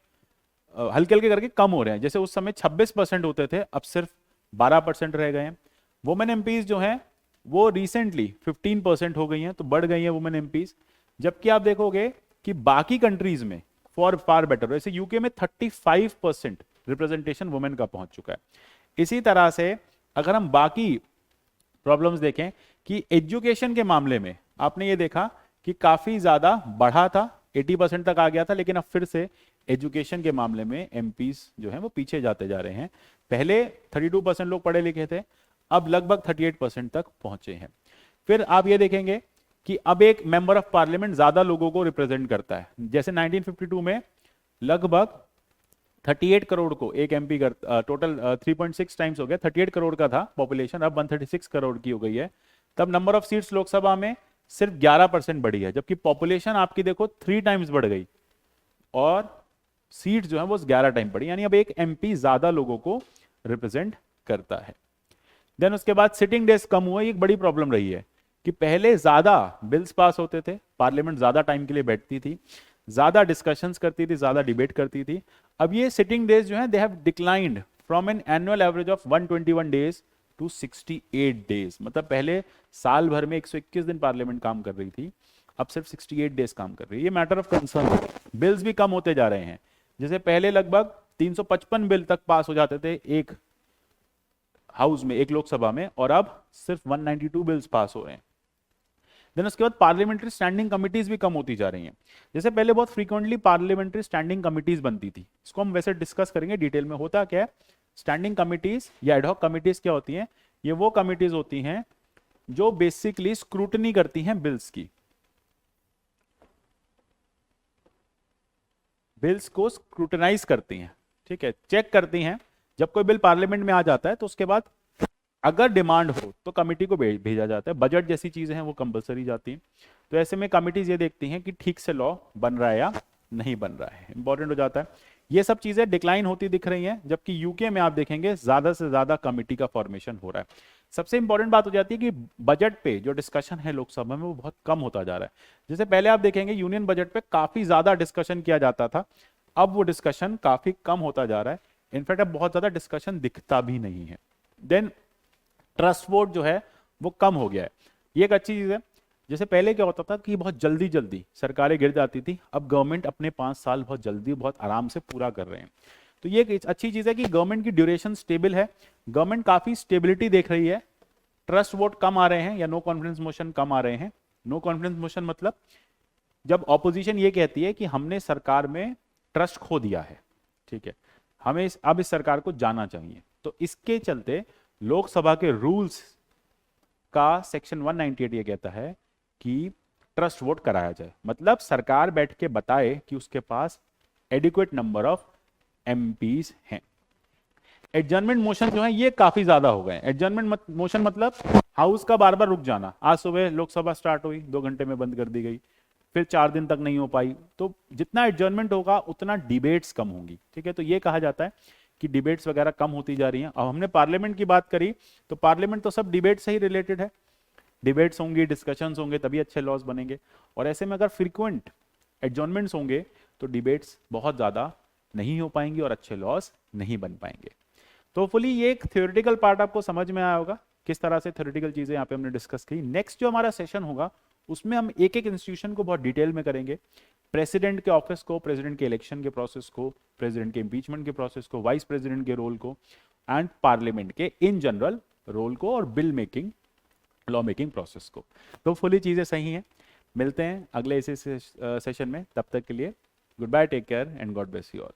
[SPEAKER 1] हल्के हल्के करके कम हो रहे हैं। जैसे उस समय 26% होते थे, अब सिर्फ 12% रह गए हैं। वुमेन एमपीज जो हैं वो रिसेंटली 15% हो गई हैं, तो बढ़ गई हैं वुमेन एमपीज। जबकि आप देखोगे कि बाकी कंट्रीज में फॉर फार बेटर, जैसे यूके में 35% रिप्रेजेंटेशन वुमेन का पहुंच चुका है। इसी तरह से अगर हम बाकी प्रॉब्लम्स देखें कि एजुकेशन के मामले में आपने ये देखा कि काफी ज्यादा बढ़ा था, 80% तक आ गया था, लेकिन अब फिर से एजुकेशन के मामले में एमपीज जो हैं वो पीछे जाते जा रहे हैं। पहले 32% लोग पढ़े लिखे थे, अब लगभग 38% तक पहुंचे हैं। फिर आप ये देखेंगे कि अब एक मेंबर ऑफ पार्लियामेंट ज्यादा लोगों को रिप्रेजेंट करता है। जैसे 1952 में लगभग 38 करोड़ को एक एमपी कर, टोटल 3.6 टाइम्स हो गया, 38 करोड़ का था पॉपुलेशन, अब 136 करोड़ की हो गई है। तब नंबर ऑफ सीट्स लोकसभा में सिर्फ 11% बढ़ी है, जबकि पॉपुलेशन आपकी देखो 3 टाइम्स बढ़ गई और सीट जो है वो 11 टाइम बढ़ी, यानी अब एक एमपी ज्यादा लोगों को रिप्रेजेंट करता है। देन उसके बाद सिटिंग डेज कम हुए, एक बड़ी प्रॉब्लम रही है कि पहले ज्यादा बिल्स पास होते थे, पार्लियामेंट ज्यादा टाइम के लिए बैठती थी, ज्यादा डिस्कशंस करती थी, ज्यादा डिबेट करती थी। अब ये सिटिंग डेज जो है they have declined from an annual average of 121 days to 68 days. मतलब पहले साल भर में 121 दिन पार्लियामेंट काम कर रही थी, अब सिर्फ 68 डेज काम कर रही है। ये मैटर ऑफ कंसर्न है। बिल्स भी कम होते जा रहे हैं। जैसे पहले लगभग 355 बिल तक पास हो जाते थे एक हाउस में, एक लोकसभा में, और अब सिर्फ 192 बिल्स पास हो रहे हैं। देन उसके बाद पार्लियामेंट्री स्टैंडिंग कमिटीज भी कम होती जा रही हैं। जैसे पहले बहुत फ्रीक्वेंटली पार्लियामेंट्री स्टैंडिंग कमिटीज बनती थी, इसको हम वैसे डिस्कस करेंगे डिटेल में। होता क्या है, स्टैंडिंग कमिटीज या एडहॉक कमिटीज क्या होती हैं, ये वो कमिटीज होती हैं जो बेसिकली स्क्रूटनी करती हैं बिल्स की, बिल्स को स्क्रूटनाइज करती हैं, ठीक है, चेक करती हैं। जब कोई बिल पार्लियामेंट में आ जाता है तो उसके बाद अगर डिमांड हो तो कमिटी को भेजा जाता है। बजट जैसी चीजें हैं वो कंपलसरी जाती हैं। तो ऐसे में कमिटीज ये देखती हैं कि ठीक से लॉ बन रहा है या नहीं बन रहा है, इंपॉर्टेंट हो जाता है। ये सब चीजें डिक्लाइन होती दिख रही हैं, जबकि यूके में आप देखेंगे ज्यादा से ज्यादा कमिटी का फॉर्मेशन हो रहा है। सबसे इंपॉर्टेंट बात हो जाती है कि बजट पे जो डिस्कशन है लोकसभा में वो बहुत कम होता जा रहा है। जैसे पहले आप देखेंगे यूनियन बजट पे काफी ज्यादा डिस्कशन किया जाता था, अब वो डिस्कशन काफी कम होता जा रहा है। इनफैक्ट अब बहुत ज्यादा डिस्कशन दिखता भी नहीं है। देन ट्रस्ट वोट जो है वो कम हो गया है, ये एक अच्छी चीज है। जैसे पहले क्या होता था कि बहुत जल्दी जल्दी सरकारें गिर जाती थी, अब गवर्नमेंट अपने 5 साल बहुत जल्दी बहुत आराम से पूरा कर रहे हैं। तो ये एक अच्छी चीज है कि गवर्नमेंट की ड्यूरेशन स्टेबल है, गवर्नमेंट काफी स्टेबिलिटी देख रही है। ट्रस्ट वोट कम आ रहे हैं या नो कॉन्फिडेंस मोशन कम आ रहे हैं। नो कॉन्फिडेंस मोशन मतलब जब ऑपोजिशन ये कहती है कि हमने सरकार में ट्रस्ट खो दिया है, ठीक है, हमें अब इस सरकार को जाना चाहिए, तो इसके चलते लोकसभा के रूल्स का सेक्शन 198 ये कहता है कि ट्रस्ट वोट कराया जाए। मतलब सरकार बैठ के बताए कि उसके पास एडिक्वेट नंबर ऑफ एमपीज हैं। एडजर्नमेंट मोशन जो है ये काफी ज्यादा हो गए। एडजर्नमेंट मोशन मतलब हाउस का बार बार रुक जाना। आज सुबह लोकसभा स्टार्ट हुई, 2 घंटे में बंद कर दी गई, फिर 4 दिन तक नहीं हो पाई। तो जितना एडजर्नमेंट होगा उतना डिबेट्स कम होंगी, ठीक है। तो ये कहा जाता है कि डिबेट्स वगैरह कम होती जा रही हैं। अब हमने पार्लियामेंट की बात करी, तो पार्लियामेंट तो सब डिबेट से ही रिलेटेड है। डिबेट्स होंगी, डिस्कशंस होंगे, तभी अच्छे लॉज बनेंगे। और ऐसे में अगर फ्रीक्वेंट एडजॉर्नमेंट्स होंगे तो डिबेट्स बहुत ज़्यादा नहीं हो पाएंगी और अच्छे लॉज नहीं बन पाएंगे। तो फुली ये एक थ्योरेटिकल पार्ट आपको समझ में आया होगा, किस तरह से थ्योरेटिकल चीज़ें यहाँ पे हमने डिस्कस की। नेक्स्ट जो हमारा सेशन होगा उसमें हम एक एक इंस्टीट्यूशन को बहुत डिटेल में करेंगे। प्रेसिडेंट के ऑफिस को, प्रेसिडेंट के इलेक्शन के प्रोसेस को, प्रेसिडेंट के इम्पीचमेंट के प्रोसेस को, वाइस प्रेसिडेंट के रोल को, एंड पार्लियामेंट के इन जनरल रोल को, और bill making, law making process को। तो फुली चीज़ें सही हैं। मिलते हैं अगले इसी सेशन में, तब तक के लिए goodbye, take care and God bless you all.